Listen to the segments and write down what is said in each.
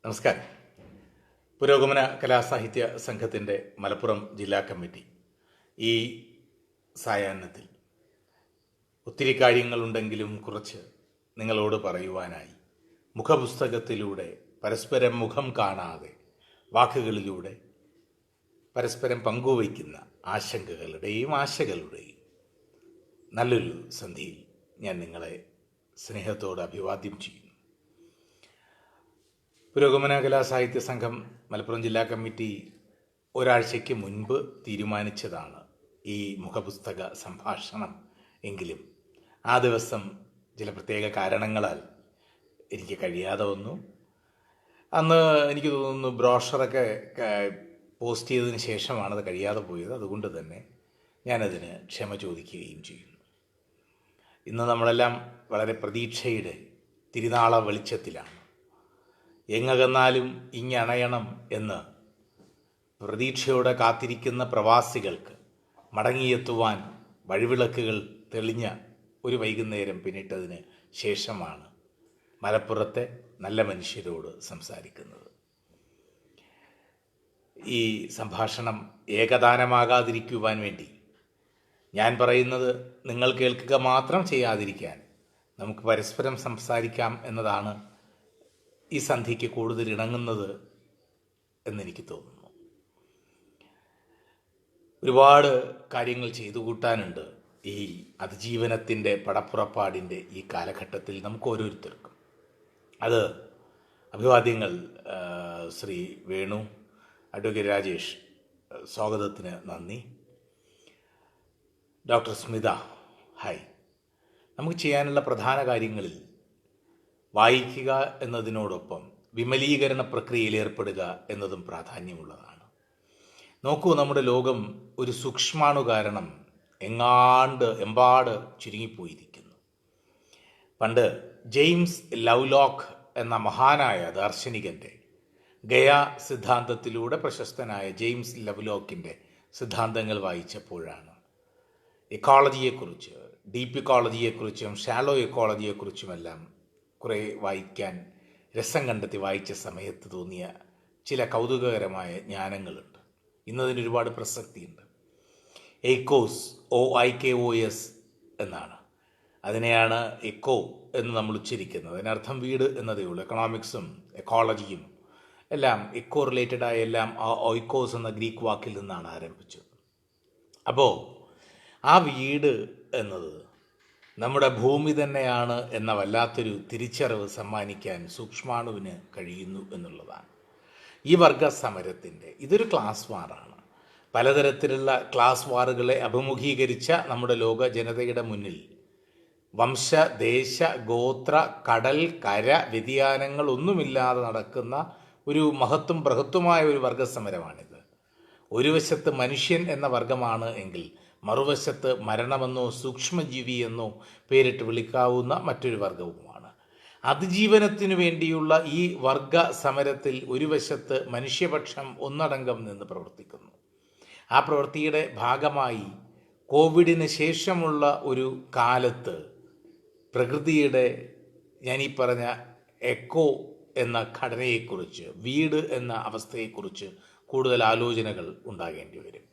നമസ്കാരം. പുരോഗമന കലാസാഹിത്യ സംഘത്തിൻ്റെ മലപ്പുറം ജില്ലാ കമ്മിറ്റി ഈ സായാഹ്നത്തിൽ ഒത്തിരി കാര്യങ്ങളുണ്ടെങ്കിലും കുറച്ച് നിങ്ങളോട് പറയുവാനായി മുഖപുസ്തകത്തിലൂടെ പരസ്പരം മുഖം കാണാതെ വാക്കുകളിലൂടെ പരസ്പരം പങ്കുവയ്ക്കുന്ന ആശങ്കകളുടെയും ആശകളുടെയും നല്ലൊരു സന്ധിയിൽ ഞാൻ നിങ്ങളെ സ്നേഹത്തോട് അഭിവാദ്യം ചെയ്യുന്നു. പുരോഗമന കലാസാഹിത്യ സംഘം മലപ്പുറം ജില്ലാ കമ്മിറ്റി ഒരാഴ്ചയ്ക്ക് മുൻപ് തീരുമാനിച്ചതാണ് ഈ മുഖപുസ്തക സംഭാഷണം. എങ്കിലും ആ ദിവസം ചില പ്രത്യേക കാരണങ്ങളാൽ എനിക്ക് കഴിയാതെ വന്നു. അന്ന് എനിക്ക് തോന്നുന്നു ബ്രോഷറൊക്കെ പോസ്റ്റ് ചെയ്തതിന് ശേഷമാണത് കഴിയാതെ പോയത്. അതുകൊണ്ട് തന്നെ ഞാനതിന് ക്ഷമ ചോദിക്കുകയും ചെയ്യുന്നു. ഇന്ന് നമ്മളെല്ലാം വളരെ പ്രതീക്ഷയുടെ തിരുനാള വെളിച്ചത്തിലാണ്. എങ്ങകന്നാലും ഇങ്ങണയണം എന്ന് പ്രതീക്ഷയോടെ കാത്തിരിക്കുന്ന പ്രവാസികൾക്ക് മടങ്ങിയെത്തുവാൻ വഴിവിളക്കുകൾ തെളിഞ്ഞ ഒരു വൈകുന്നേരം പിന്നിട്ടതിന് ശേഷമാണ് മലപ്പുറത്തെ നല്ല മനുഷ്യരോട് സംസാരിക്കുന്നത്. ഈ സംഭാഷണം ഏകദാനമാകാതിരിക്കുവാൻ വേണ്ടി ഞാൻ പറയുന്നത് നിങ്ങൾ കേൾക്കുക മാത്രം ചെയ്യാതിരിക്കാൻ നമുക്ക് പരസ്പരം സംസാരിക്കാം എന്നതാണ് ഈ സന്ധിക്ക് കൂടുതൽ ഇണങ്ങുന്നത് എന്നെനിക്ക് തോന്നുന്നു. ഒരുപാട് കാര്യങ്ങൾ ചെയ്തു കൂട്ടാനുണ്ട് ഈ അതിജീവനത്തിൻ്റെ പടപ്പുറപ്പാടിൻ്റെ ഈ കാലഘട്ടത്തിൽ നമുക്ക് ഓരോരുത്തർക്കും. അത് അഭിവാദ്യങ്ങൾ ശ്രീ വേണു, അഡ്വക്കേറ്റ് രാജേഷ്, സ്വാഗതത്തിന് നന്ദി. Doctor Smitha, hi. നമുക്ക് ചെയ്യാനുള്ള പ്രധാന കാര്യങ്ങളിൽ വായിക്കുക എന്നതിനോടൊപ്പം വിമലീകരണ പ്രക്രിയയിൽ ഏർപ്പെടുക എന്നതും പ്രാധാന്യമുള്ളതാണ്. നോക്കൂ, നമ്മുടെ ലോകം ഒരു സൂക്ഷ്മാണു കാരണം എമ്പാട് ചുരുങ്ങിപ്പോയിരിക്കുന്നു. പണ്ട് ജെയിംസ് ലവ്ലോക്ക് എന്ന മഹാനായ ദാർശനികൻ്റെ ഗയാ സിദ്ധാന്തത്തിലൂടെ പ്രശസ്തനായ ജെയിംസ് ലവ്ലോക്കിൻ്റെ സിദ്ധാന്തങ്ങൾ വായിച്ചപ്പോഴാണ് എക്കോളജിയെക്കുറിച്ച്, ഡീപ്പ് ഇക്കോളജിയെക്കുറിച്ചും ഷാലോ എക്കോളജിയെക്കുറിച്ചുമെല്ലാം കുറേ വായിക്കാൻ രസം കണ്ടെത്തി വായിച്ച സമയത്ത് തോന്നിയ ചില കൗതുകകരമായ ജ്ഞാനങ്ങളുണ്ട്. ഇന്നതിന് ഒരുപാട് പ്രസക്തിയുണ്ട്. എയ്ക്കോസ്, OIKOS എന്നാണ്. അതിനെയാണ് എക്കോ എന്ന് നമ്മൾ ഉച്ചരിക്കുന്നത്. അതിനർത്ഥം വീട് എന്നതേ ഉള്ളൂ. എക്കണോമിക്സും എക്കോളജിയും എല്ലാം എക്കോ റിലേറ്റഡായ എല്ലാം ആ ഓയ്ക്കോസ് എന്ന ഗ്രീക്ക് വാക്കിൽ നിന്നാണ് ആരംഭിച്ചത്. അപ്പോൾ ആ വീട് എന്നത് നമ്മുടെ ഭൂമി തന്നെയാണ് എന്ന വല്ലാത്തൊരു തിരിച്ചറിവ് സമ്മാനിക്കാൻ സൂക്ഷ്മാണുവിന് കഴിയുന്നു എന്നുള്ളതാണ്. ഈ വർഗ സമരത്തിൻ്റെ ഇതൊരു ക്ലാസ് വാറാണ്. പലതരത്തിലുള്ള ക്ലാസ് വാറുകളെ അഭിമുഖീകരിച്ച നമ്മുടെ ലോക ജനതയുടെ മുന്നിൽ വംശ, ദേശ, ഗോത്ര, കടൽ, കര വ്യതിയാനങ്ങൾ ഒന്നുമില്ലാതെ നടക്കുന്ന ഒരു മഹത്വം ബൃഹത്വമായ ഒരു വർഗസമരമാണിത്. ഒരു വശത്ത് മനുഷ്യൻ എന്ന വർഗമാണ് എങ്കിൽ മറുവശത്ത് മരണമെന്നോ സൂക്ഷ്മജീവി എന്നോ പേരിട്ട് വിളിക്കാവുന്ന മറ്റൊരു വർഗവുമാണ്. അതിജീവനത്തിനു വേണ്ടിയുള്ള ഈ വർഗ സമരത്തിൽ ഒരു വശത്ത് മനുഷ്യപക്ഷം ഒന്നടങ്കം നിന്ന് പ്രവർത്തിക്കുന്നു. ആ പ്രവൃത്തിയുടെ ഭാഗമായി കോവിഡിന് ശേഷമുള്ള ഒരു കാലത്ത് പ്രകൃതിയുടെ ഞാനീ പറഞ്ഞ എക്കോ എന്ന ഘടനയെക്കുറിച്ച്, വീട് എന്ന അവസ്ഥയെക്കുറിച്ച് കൂടുതൽ ആലോചനകൾ ഉണ്ടാകേണ്ടി വരും.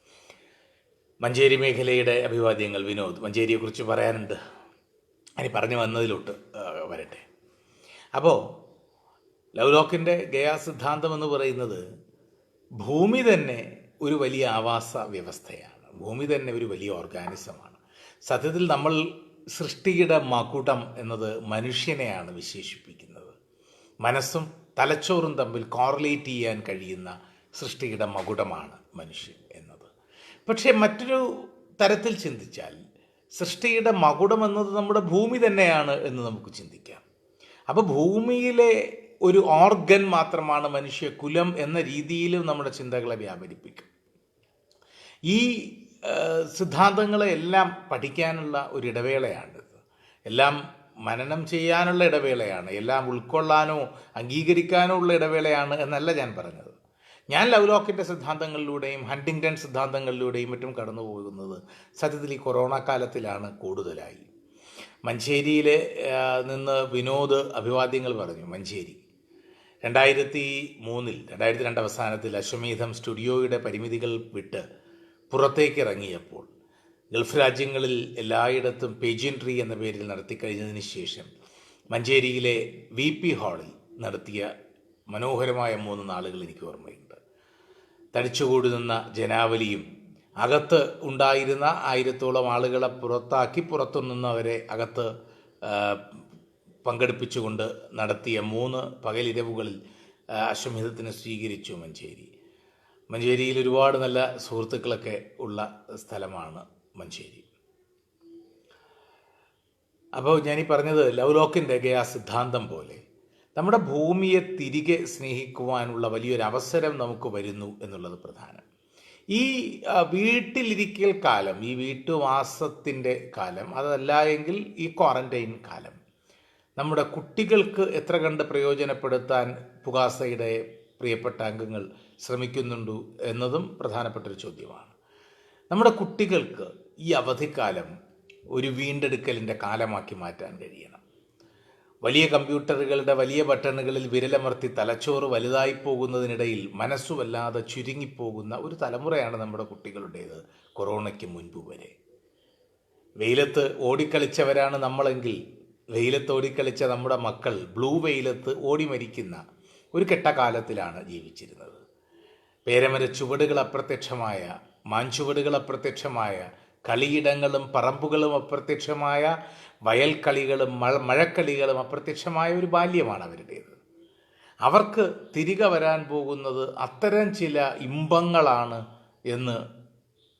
മഞ്ചേരി മേഖലയുടെ അഭിവാദ്യങ്ങൾ. വിനോദ്, മഞ്ചേരിയെക്കുറിച്ച് പറയാനുണ്ട്. ഇനി പറഞ്ഞു വന്നതിലോട്ട് വരട്ടെ. അപ്പോൾ ലവ്ലോക്കിൻ്റെ ഗയാ സിദ്ധാന്തം എന്ന് പറയുന്നത് ഭൂമി തന്നെ ഒരു വലിയ ആവാസ വ്യവസ്ഥയാണ്. ഭൂമി തന്നെ ഒരു വലിയ ഓർഗാനിസമാണ്. സത്യത്തിൽ നമ്മൾ സൃഷ്ടിയുടെ മകുടം എന്നത് മനുഷ്യനെയാണ് വിശേഷിപ്പിക്കുന്നത്. മനസ്സും തലച്ചോറും തമ്മിൽ കോറിലേറ്റ് ചെയ്യാൻ കഴിയുന്ന സൃഷ്ടിയുടെ മകുടമാണ് മനുഷ്യൻ എന്നത്. പക്ഷേ മറ്റൊരു തരത്തിൽ ചിന്തിച്ചാൽ സൃഷ്ടിയുടെ മകുടം എന്നത് നമ്മുടെ ഭൂമി തന്നെയാണ് എന്ന് നമുക്ക് ചിന്തിക്കാം. അപ്പോൾ ഭൂമിയിലെ ഒരു ഓർഗൻ മാത്രമാണ് മനുഷ്യകുലം എന്ന രീതിയിലും നമ്മുടെ ചിന്തകളെ വ്യാപരിപ്പിക്കും. ഈ സിദ്ധാന്തങ്ങളെ എല്ലാം പഠിക്കാനുള്ള ഒരു ഇടവേളയാണിത്. എല്ലാം മനനം ചെയ്യാനുള്ള ഇടവേളയാണ്. എല്ലാം ഉൾക്കൊള്ളാനോ അംഗീകരിക്കാനോ ഉള്ള ഇടവേളയാണ് എന്നല്ല ഞാൻ പറഞ്ഞത്. ഞാൻ ലവ്ലോക്കിൻ്റെ സിദ്ധാന്തങ്ങളിലൂടെയും ഹണ്ടിങ്ടൺ സിദ്ധാന്തങ്ങളിലൂടെയും മറ്റും കടന്നു പോകുന്നത് സത്യത്തിൽ ഈ കൊറോണ കാലത്തിലാണ് കൂടുതലായി. മഞ്ചേരിയിലെ നിന്ന് വിനോദ് അഭിവാദ്യങ്ങൾ പറഞ്ഞു. മഞ്ചേരി 2002 അവസാനത്തിൽ അശ്വമേധം സ്റ്റുഡിയോയുടെ പരിമിതികൾ വിട്ട് പുറത്തേക്ക് ഇറങ്ങിയപ്പോൾ ഗൾഫ് രാജ്യങ്ങളിൽ എല്ലായിടത്തും പേജൻട്രി എന്ന പേരിൽ നടത്തിക്കഴിഞ്ഞതിന് ശേഷം മഞ്ചേരിയിലെ VP ഹാളിൽ നടത്തിയ മനോഹരമായ 3 നാളുകൾ എനിക്ക് ഓർമ്മയുണ്ട്. തടിച്ചുകൂടി നിന്ന ജനാവലിയും അകത്ത് ഉണ്ടായിരുന്ന 1000-ഓളം ആളുകളെ പുറത്താക്കി പുറത്തു നിന്നവരെ അകത്ത് പങ്കെടുപ്പിച്ചുകൊണ്ട് നടത്തിയ 3 പകലിരവുകളിൽ അശ്വമേധത്തിന് സ്വീകരിച്ചു മഞ്ചേരിയിൽ ഒരുപാട് നല്ല സുഹൃത്തുക്കളൊക്കെ ഉള്ള സ്ഥലമാണ് മഞ്ചേരി. അപ്പോൾ ഞാനീ പറഞ്ഞത് ലവ്ലോക്കിൻ്റെ ഗയാ സിദ്ധാന്തം പോലെ നമ്മുടെ ഭൂമിയെ തിരികെ സ്നേഹിക്കുവാനുള്ള വലിയൊരു അവസരം നമുക്ക് വരുന്നു എന്നുള്ളത് പ്രധാനം. ഈ വീട്ടിലിരിക്കൽ കാലം, ഈ വീട്ടുവാസത്തിൻ്റെ കാലം, അതല്ല എങ്കിൽ ഈ ക്വാറന്റൈൻ കാലം നമ്മുടെ കുട്ടികൾക്ക് എത്ര കണ്ട് പ്രയോജനപ്പെടുത്താൻ പുകാസയുടെ പ്രിയപ്പെട്ട അംഗങ്ങൾ ശ്രമിക്കുന്നുണ്ടു എന്നതും പ്രധാനപ്പെട്ടൊരു ചോദ്യമാണ്. നമ്മുടെ കുട്ടികൾക്ക് ഈ അവധിക്കാലം ഒരു വീണ്ടെടുക്കലിൻ്റെ കാലമാക്കി മാറ്റാൻ കഴിയണം. വലിയ കമ്പ്യൂട്ടറുകളുടെ വലിയ ബട്ടണുകളിൽ വിരലമർത്തി തലച്ചോറ് വലുതായി പോകുന്നതിനിടയിൽ മനസ്സു വല്ലാതെ ചുരുങ്ങിപ്പോകുന്ന ഒരു തലമുറയാണ് നമ്മുടെ കുട്ടികളുടേത്. കൊറോണയ്ക്ക് മുൻപ് വരെ വെയിലത്ത് ഓടിക്കളിച്ചവരാണ് നമ്മളെങ്കിൽ വെയിലത്ത് ഓടിക്കളിച്ച നമ്മുടെ മക്കൾ ബ്ലൂ വെയിലത്ത് ഓടി മരിക്കുന്ന ഒരു കെട്ടകാലത്തിലാണ് ജീവിച്ചിരുന്നത്. പേരമര ചുവടുകൾ അപ്രത്യക്ഷമായ, മാഞ്ചുവടുകൾ അപ്രത്യക്ഷമായ, കളിയിടങ്ങളും പറമ്പുകളും അപ്രത്യക്ഷമായ, വയൽക്കളികളും മഴക്കളികളും അപ്രത്യക്ഷമായ ഒരു ബാല്യമാണ് അവരുടേത്. അവർക്ക് തിരികെ വരാൻ പോകുന്നത് അത്തരം ചില ഇമ്പങ്ങളാണ് എന്ന്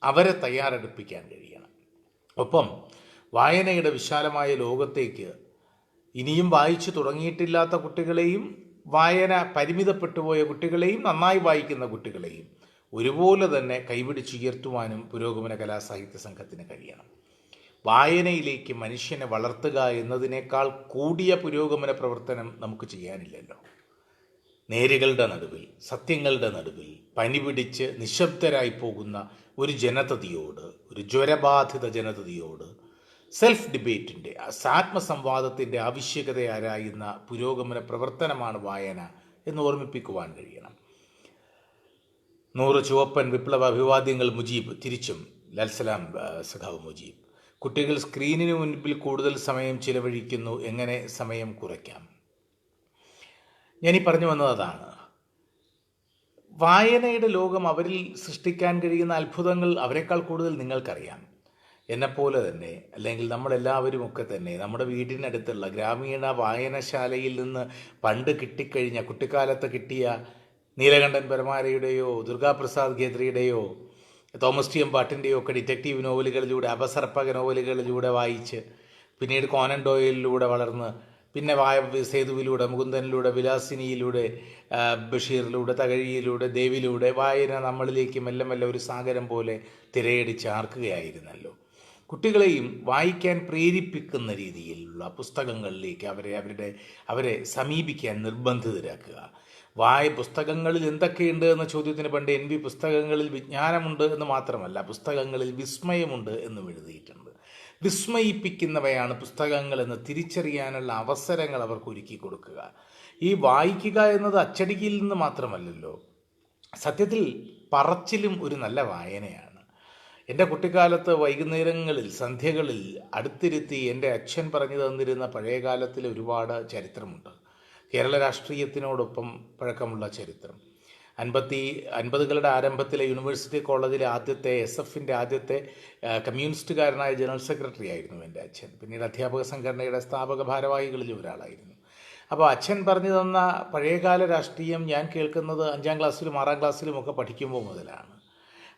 അവരെ തയ്യാറെടുപ്പിക്കാൻ കഴിയണം. ഒപ്പം വായനയുടെ വിശാലമായ ലോകത്തേക്ക് ഇനിയും വായിച്ചു തുടങ്ങിയിട്ടില്ലാത്ത കുട്ടികളെയും വായന പരിമിതപ്പെട്ടുപോയ കുട്ടികളെയും നന്നായി വായിക്കുന്ന കുട്ടികളെയും ഒരുപോലെ തന്നെ കൈപിടിച്ചുയർത്തുവാനും പുരോഗമന കലാസാഹിത്യ സംഘത്തിന് കഴിയണം. വായനയിലേക്ക് മനുഷ്യനെ വളർത്തുക എന്നതിനേക്കാൾ കൂടിയ പുരോഗമന പ്രവർത്തനം നമുക്ക് ചെയ്യാനില്ലല്ലോ. നേരുകളുടെ നടുവിൽ, സത്യങ്ങളുടെ നടുവിൽ പനി പിടിച്ച് നിശബ്ദരായി പോകുന്ന ഒരു ജനതയോട്, ഒരു ജ്വരബാധിത ജനതയോട് സെൽഫ് ഡിബേറ്റിൻ്റെ, ആത്മസംവാദത്തിൻ്റെ ആവശ്യകതയാരായുന്ന പുരോഗമന പ്രവർത്തനമാണ് വായന എന്ന് ഓർമ്മിപ്പിക്കുവാൻ കഴിയണം. 100 ചുവപ്പൻ വിപ്ലവ അഭിവാദ്യങ്ങൾ മുജീബ്. തിരിച്ചും ലാൽസലാം സഖാവ് മുജീബ്. കുട്ടികൾ സ്ക്രീനിന് മുൻപിൽ കൂടുതൽ സമയം ചിലവഴിക്കുന്നു, എങ്ങനെ സമയം കുറയ്ക്കാം? ഞാനീ പറഞ്ഞു വന്നത് അതാണ്. വായനയുടെ ലോകം അവരിൽ സൃഷ്ടിക്കാൻ കഴിയുന്ന അത്ഭുതങ്ങൾ അവരെക്കാൾ കൂടുതൽ നിങ്ങൾക്കറിയാം. എന്നെപ്പോലെ തന്നെ, അല്ലെങ്കിൽ നമ്മളെല്ലാവരും ഒക്കെ തന്നെ നമ്മുടെ വീടിനടുത്തുള്ള ഗ്രാമീണ വായനശാലയിൽ നിന്ന് പണ്ട് കിട്ടിക്കഴിഞ്ഞ, കുട്ടിക്കാലത്ത് കിട്ടിയ നീലകണ്ഠൻ പരമാരയുടെയോ ദുർഗാപ്രസാദ് ഖേദ്രിയുടെയോ തോമസ് ടി എമ്പാട്ടിൻ്റെയോ ഒക്കെ ഡിറ്റക്റ്റീവ് നോവലുകളിലൂടെ, അപസർപ്പക നോവലുകളിലൂടെ വായിച്ച് പിന്നീട് കോനൻ ഡോയലിലൂടെ വളർന്ന് പിന്നെ സേതുവിലൂടെ, മുകുന്ദനിലൂടെ, വിലാസിനിയിലൂടെ, ബഷീറിലൂടെ, തകഴിയിലൂടെ, ദേവിലൂടെ വായന നമ്മളിലേക്ക് മെല്ലെ മെല്ലെ ഒരു സാഗരം പോലെ തിരയടിച്ചാർക്കുകയായിരുന്നല്ലോ. കുട്ടികളെയും വായിക്കാൻ പ്രേരിപ്പിക്കുന്ന രീതിയിലുള്ള പുസ്തകങ്ങളിലേക്ക് അവരെ സമീപിക്കാൻ നിർബന്ധിതരാക്കുക. പുസ്തകങ്ങളിൽ എന്തൊക്കെയുണ്ട് എന്ന ചോദ്യത്തിന് പണ്ട് NV പുസ്തകങ്ങളിൽ വിജ്ഞാനമുണ്ട് എന്ന് മാത്രമല്ല, പുസ്തകങ്ങളിൽ വിസ്മയമുണ്ട് എന്നും എഴുതിയിട്ടുണ്ട്. വിസ്മയിപ്പിക്കുന്നവയാണ് പുസ്തകങ്ങൾ എന്ന് തിരിച്ചറിയാനുള്ള അവസരങ്ങൾ അവർക്ക് ഒരുക്കി കൊടുക്കുക. ഈ വായിക്കുക എന്നത് അച്ചടിയിൽ നിന്ന് മാത്രമല്ലല്ലോ, സത്യത്തിൽ പറച്ചിലും ഒരു നല്ല വായനയാണ്. എൻ്റെ കുട്ടിക്കാലത്ത് വൈകുന്നേരങ്ങളിൽ, സന്ധ്യകളിൽ അടുത്തിരുത്തി എൻ്റെ അച്ഛൻ പറഞ്ഞു തന്നിരുന്ന പഴയകാലത്തിൽ ഒരുപാട് ചരിത്രമുണ്ട്. കേരള രാഷ്ട്രീയത്തിനോടൊപ്പം പഴക്കമുള്ള ചരിത്രം. 50കളുടെ ആരംഭത്തിലെ യൂണിവേഴ്സിറ്റി കോളേജിലെ ആദ്യത്തെ SF-ൻ്റെ ആദ്യത്തെ കമ്മ്യൂണിസ്റ്റുകാരനായ ജനറൽ സെക്രട്ടറി ആയിരുന്നു എൻ്റെ അച്ഛൻ. പിന്നീട് അധ്യാപക സംഘടനയുടെ സ്ഥാപക ഭാരവാഹികളിൽ ഒരാളായിരുന്നു. അപ്പോൾ അച്ഛൻ പറഞ്ഞു തന്ന പഴയകാല രാഷ്ട്രീയം ഞാൻ കേൾക്കുന്നത് 5ാം ക്ലാസ്സിലും 6ാം ക്ലാസ്സിലും ഒക്കെ പഠിക്കുമ്പോൾ മുതലാണ്.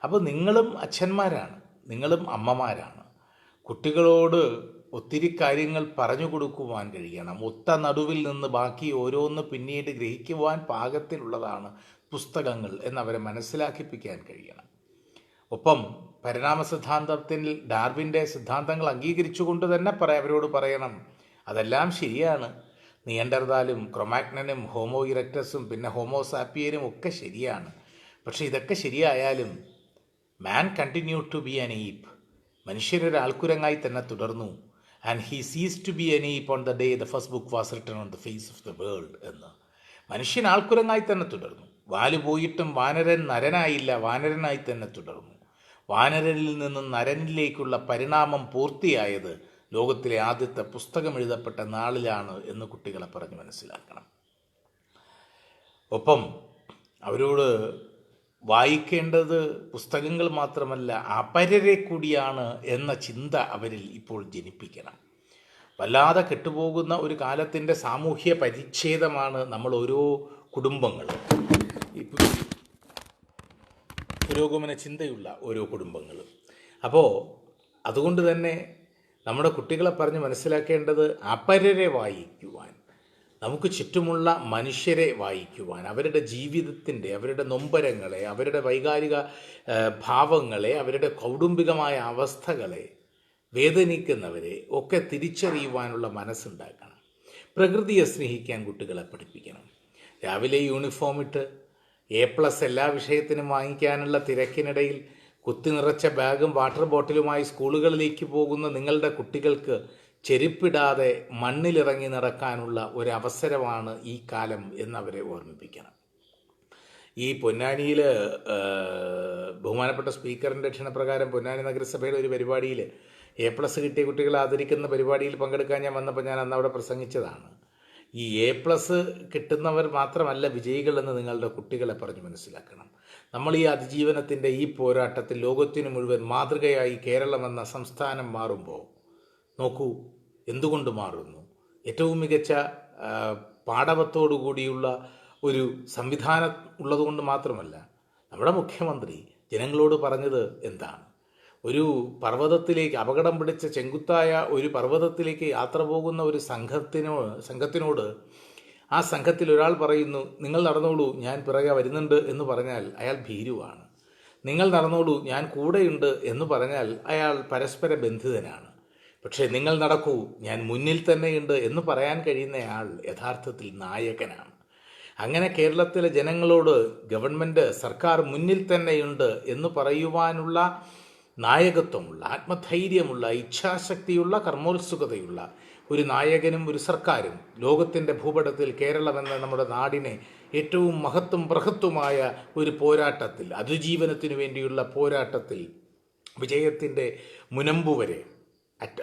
അപ്പോൾ നിങ്ങളും അച്ഛന്മാരാണ്, നിങ്ങളും അമ്മമാരാണ്. കുട്ടികളോട് ഒത്തിരി കാര്യങ്ങൾ പറഞ്ഞു കൊടുക്കുവാൻ കഴിയണം. ഒത്ത നടുവിൽ നിന്ന് ബാക്കി ഓരോന്ന് പിന്നീട് ഗ്രഹിക്കുവാൻ പാകത്തിലുള്ളതാണ് പുസ്തകങ്ങൾ എന്നവരെ മനസ്സിലാക്കിപ്പിക്കാൻ കഴിയണം. ഒപ്പം പരിണാമ സിദ്ധാന്തത്തിൽ ഡാർവിൻ്റെ സിദ്ധാന്തങ്ങൾ അംഗീകരിച്ചുകൊണ്ട് തന്നെ അവരോട് പറയണം, അതെല്ലാം ശരിയാണ്. നിയണ്ടർതാലും ക്രൊമാഗ്നനും ഹോമോ ഇറക്ടസും പിന്നെ ഹോമോ സാപ്പിയനും ഒക്കെ ശരിയാണ്. പക്ഷെ ഇതൊക്കെ ശരിയായാലും man continue to be an ape. മനുഷ്യരൊരാൾക്കുരങ്ങായി തന്നെ തുടർന്നു. And he ceases to be an ape on the day the first book was written on the face of the world എന്ന്. മനുഷ്യൻ ആൾക്കുരങ്ങായി തന്നെ തുടർന്നു. വാല് പോയിട്ടും വാനരൻ നരനായില്ല, വാനരനായി തന്നെ തുടർന്നു. വാനരനിൽ നിന്നും നരനിലേക്കുള്ള പരിണാമം പൂർത്തിയായത് ലോകത്തിലെ ആദ്യത്തെ പുസ്തകം എഴുതപ്പെട്ട നാളിലാണ് എന്ന് കുട്ടികളെ പറഞ്ഞ് മനസ്സിലാക്കണം. ഒപ്പം അവരോട് വായിക്കേണ്ടത് പുസ്തകങ്ങൾ മാത്രമല്ല, അപരരെ കൂടിയാണ് എന്ന ചിന്ത അവരിൽ ഇപ്പോൾ ജനിപ്പിക്കണം. വല്ലാതെ കെട്ടുപോകുന്ന ഒരു കാലത്തിൻ്റെ സാമൂഹ്യ പരിച്ഛേദമാണ് നമ്മൾ ഓരോ കുടുംബങ്ങളും, പുരോഗമന ചിന്തയുള്ള ഓരോ കുടുംബങ്ങളും. അപ്പോൾ അതുകൊണ്ട് തന്നെ നമ്മുടെ കുട്ടികളെ പറഞ്ഞ് മനസ്സിലാക്കേണ്ടത് അപരരെ വായിക്കുവാൻ, നമുക്ക് ചുറ്റുമുള്ള മനുഷ്യരെ വായിക്കുവാൻ, അവരുടെ ജീവിതത്തിൻ്റെ, അവരുടെ നൊമ്പരങ്ങളെ, അവരുടെ വൈകാരിക ഭാവങ്ങളെ, അവരുടെ കൗടുംബികമായ അവസ്ഥകളെ, വേദനിക്കുന്നവരെ ഒക്കെ തിരിച്ചറിയുവാനുള്ള മനസ്സുണ്ടാക്കണം. പ്രകൃതിയെ സ്നേഹിക്കാൻ കുട്ടികളെ പഠിപ്പിക്കണം. രാവിലെ യൂണിഫോം ഇട്ട് A+ എല്ലാ വിഷയത്തിനും വാങ്ങിക്കാനുള്ള തിരക്കിനിടയിൽ കുത്തി നിറച്ച ബാഗും വാട്ടർ ബോട്ടിലുമായി സ്കൂളുകളിലേക്ക് പോകുന്ന നിങ്ങളുടെ കുട്ടികൾക്ക് ചെരുപ്പിടാതെ മണ്ണിലിറങ്ങി നടക്കാനുള്ള ഒരവസരമാണ് ഈ കാലം എന്നവരെ ഓർമ്മിപ്പിക്കണം. ഈ പൊന്നാനിയിൽ ബഹുമാനപ്പെട്ട സ്പീക്കറിൻ്റെ ക്ഷണപ്രകാരം പൊന്നാനി നഗരസഭയുടെ ഒരു പരിപാടിയിൽ A+ കിട്ടിയ കുട്ടികളെ ആദരിക്കുന്ന പരിപാടിയിൽ പങ്കെടുക്കാൻ ഞാൻ വന്നപ്പോൾ ഞാൻ അന്ന് അവിടെ പ്രസംഗിച്ചതാണ്. ഈ A+ കിട്ടുന്നവർ മാത്രമല്ല വിജയികളെന്ന് നിങ്ങളുടെ കുട്ടികളെ പറഞ്ഞ് മനസ്സിലാക്കണം. നമ്മൾ ഈ അതിജീവനത്തിൻ്റെ ഈ പോരാട്ടത്തിൽ ലോകത്തിന് മുഴുവൻ മാതൃകയായി കേരളമെന്ന സംസ്ഥാനം മാറുമ്പോൾ നോക്കൂ എന്തുകൊണ്ട് മാറുന്നു. ഏറ്റവും മികച്ച പാടവത്തോടു കൂടിയുള്ള ഒരു സംവിധാനം ഉള്ളതുകൊണ്ട് മാത്രമല്ല. നമ്മുടെ മുഖ്യമന്ത്രി ജനങ്ങളോട് പറഞ്ഞത് എന്താണ്? ഒരു പർവ്വതത്തിലേക്ക്, അപകടം പിടിച്ച ചെങ്കുത്തായ ഒരു പർവ്വതത്തിലേക്ക് യാത്ര പോകുന്ന ഒരു സംഘത്തിനോട് ആ സംഘത്തിൽ ഒരാൾ പറയുന്നു, നിങ്ങൾ നടന്നോളൂ, ഞാൻ പിറകെ വരുന്നുണ്ട് എന്ന് പറഞ്ഞാൽ അയാൾ ഭീരുവാണ്. നിങ്ങൾ നടന്നോളൂ, ഞാൻ കൂടെയുണ്ട് എന്ന് പറഞ്ഞാൽ അയാൾ പരസ്പര ബന്ധിതനാണ്. പക്ഷേ നിങ്ങൾ നടക്കൂ, ഞാൻ മുന്നിൽ തന്നെയുണ്ട് എന്ന് പറയാൻ കഴിയുന്നയാൾ യഥാർത്ഥത്തിൽ നായകനാണ്. അങ്ങനെ കേരളത്തിലെ ജനങ്ങളോട് ഗവൺമെൻറ്, സർക്കാർ മുന്നിൽ തന്നെയുണ്ട് എന്ന് പറയുവാനുള്ള നായകത്വമുള്ള, ആത്മധൈര്യമുള്ള, ഇച്ഛാശക്തിയുള്ള, കർമ്മോത്സുകതയുള്ള ഒരു നായകനും ഒരു സർക്കാരും ലോകത്തിൻ്റെ ഭൂപടത്തിൽ കേരളമെന്ന നമ്മുടെ നാടിനെ ഏറ്റവും മഹത്വം ബൃഹത്വമായ ഒരു പോരാട്ടത്തിൽ, അതിജീവനത്തിനു വേണ്ടിയുള്ള പോരാട്ടത്തിൽ വിജയത്തിൻ്റെ മുനമ്പ് വരെ,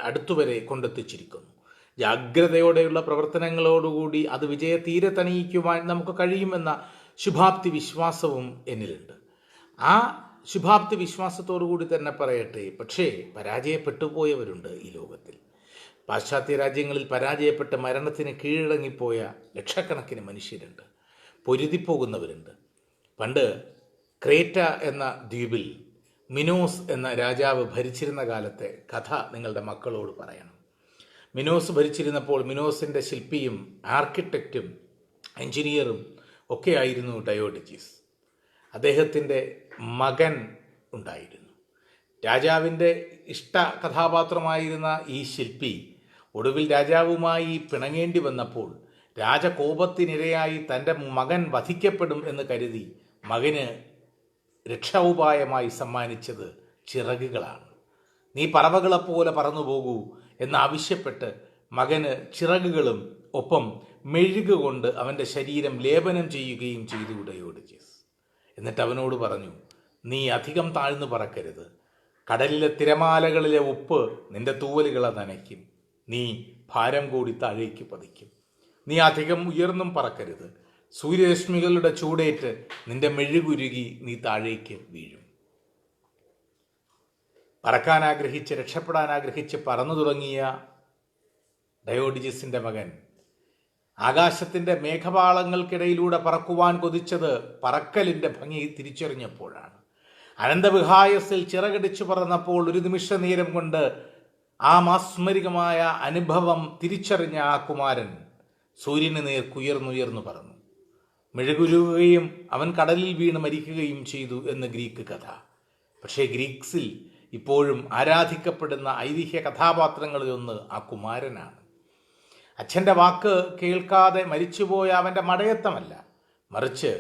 അടുത്തുവരെ കൊണ്ടെത്തിച്ചിരിക്കുന്നു. ജാഗ്രതയോടെയുള്ള പ്രവർത്തനങ്ങളോടുകൂടി അത് വിജയതീരെ തണിയിക്കുവാൻ നമുക്ക് കഴിയുമെന്ന ശുഭാപ്തി വിശ്വാസവും എന്നിലുണ്ട്. ആ ശുഭാപ്തി വിശ്വാസത്തോടു കൂടി തന്നെ പറയട്ടെ, പക്ഷേ പരാജയപ്പെട്ടു പോയവരുണ്ട് ഈ ലോകത്തിൽ. പാശ്ചാത്യ രാജ്യങ്ങളിൽ പരാജയപ്പെട്ട് മരണത്തിന് കീഴടങ്ങിപ്പോയ ലക്ഷക്കണക്കിന് മനുഷ്യരുണ്ട്, പൊരുതിപ്പോകുന്നവരുണ്ട്. പണ്ട് ക്രേറ്റ എന്ന ദ്വീപിൽ മിനോസ് എന്ന രാജാവ് ഭരിച്ചിരുന്ന കാലത്തെ കഥ നിങ്ങളുടെ മക്കളോട് പറയണം. മിനോസ് ഭരിച്ചിരുന്നപ്പോൾ മിനോസിൻ്റെ ശില്പിയും ആർക്കിടെക്റ്റും എഞ്ചിനീയറും ഒക്കെയായിരുന്നു ഡയോഡിജീസ്. അദ്ദേഹത്തിൻ്റെ മകൻ ഉണ്ടായിരുന്നു. രാജാവിൻ്റെ ഇഷ്ട കഥാപാത്രമായിരുന്ന ഈ ശില്പി ഒടുവിൽ രാജാവുമായി പിണങ്ങേണ്ടി വന്നപ്പോൾ രാജകോപത്തിനിരയായി തൻ്റെ മകൻ വധിക്കപ്പെടും എന്ന് കരുതി മകന് രക്ഷാഉപായമായി സമ്മാനിച്ചത് ചിറകുകളാണ്. നീ പറവകളെപ്പോലെ പറന്നു പോകൂ എന്നാവശ്യപ്പെട്ട് മകന് ചിറകുകളും ഒപ്പം മെഴുകുകൊണ്ട് അവൻ്റെ ശരീരം ലേപനം ചെയ്യുകയും ചെയ്തു ഡയോഡിജീസ്. എന്നിട്ട് അവനോട് പറഞ്ഞു, നീ അധികം താഴ്ന്നു പറക്കരുത്, കടലിലെ തിരമാലകളിലെ ഉപ്പ് നിന്റെ തൂവലുകളെ നനയ്ക്കും, നീ ഭാരം കൂടി താഴേക്ക് പതിക്കും. നീ അധികം ഉയർന്നും പറക്കരുത്, സൂര്യരശ്മികളുടെ ചൂടേറ്റ് നിന്റെ മെഴുകുരുകി നീ താഴേക്ക് വീഴും. പറക്കാൻ ആഗ്രഹിച്ച്, രക്ഷപ്പെടാൻ ആഗ്രഹിച്ച് പറന്നു തുടങ്ങിയ ഡയോഡിജസിൻ്റെ മകൻ ആകാശത്തിൻ്റെ മേഘപാളങ്ങൾക്കിടയിലൂടെ പറക്കുവാൻ കൊതിച്ചത് പറക്കലിൻ്റെ ഭംഗി തിരിച്ചറിഞ്ഞപ്പോഴാണ്. അനന്തവിഹായസിൽ ചിറകടിച്ചു പറന്നപ്പോൾ ഒരു നിമിഷ നേരം കൊണ്ട് ആ മാസ്മരികമായ അനുഭവം തിരിച്ചറിഞ്ഞ ആ കുമാരൻ സൂര്യന് നേർക്കുയർന്നുയർന്നു പറന്നു. മെഴുകുരുകയും അവൻ കടലിൽ വീണ് മരിക്കുകയും ചെയ്തു എന്ന് ഗ്രീക്ക് കഥ. പക്ഷേ ഗ്രീക്സിൽ ഇപ്പോഴും ആരാധിക്കപ്പെടുന്ന ഐതിഹ്യ കഥാപാത്രങ്ങളിലൊന്ന് ആ കുമാരനാണ്. അച്ഛൻ്റെ വാക്ക് കേൾക്കാതെ മരിച്ചുപോയ അവൻ്റെ മടയത്തമല്ല, മറിച്ച്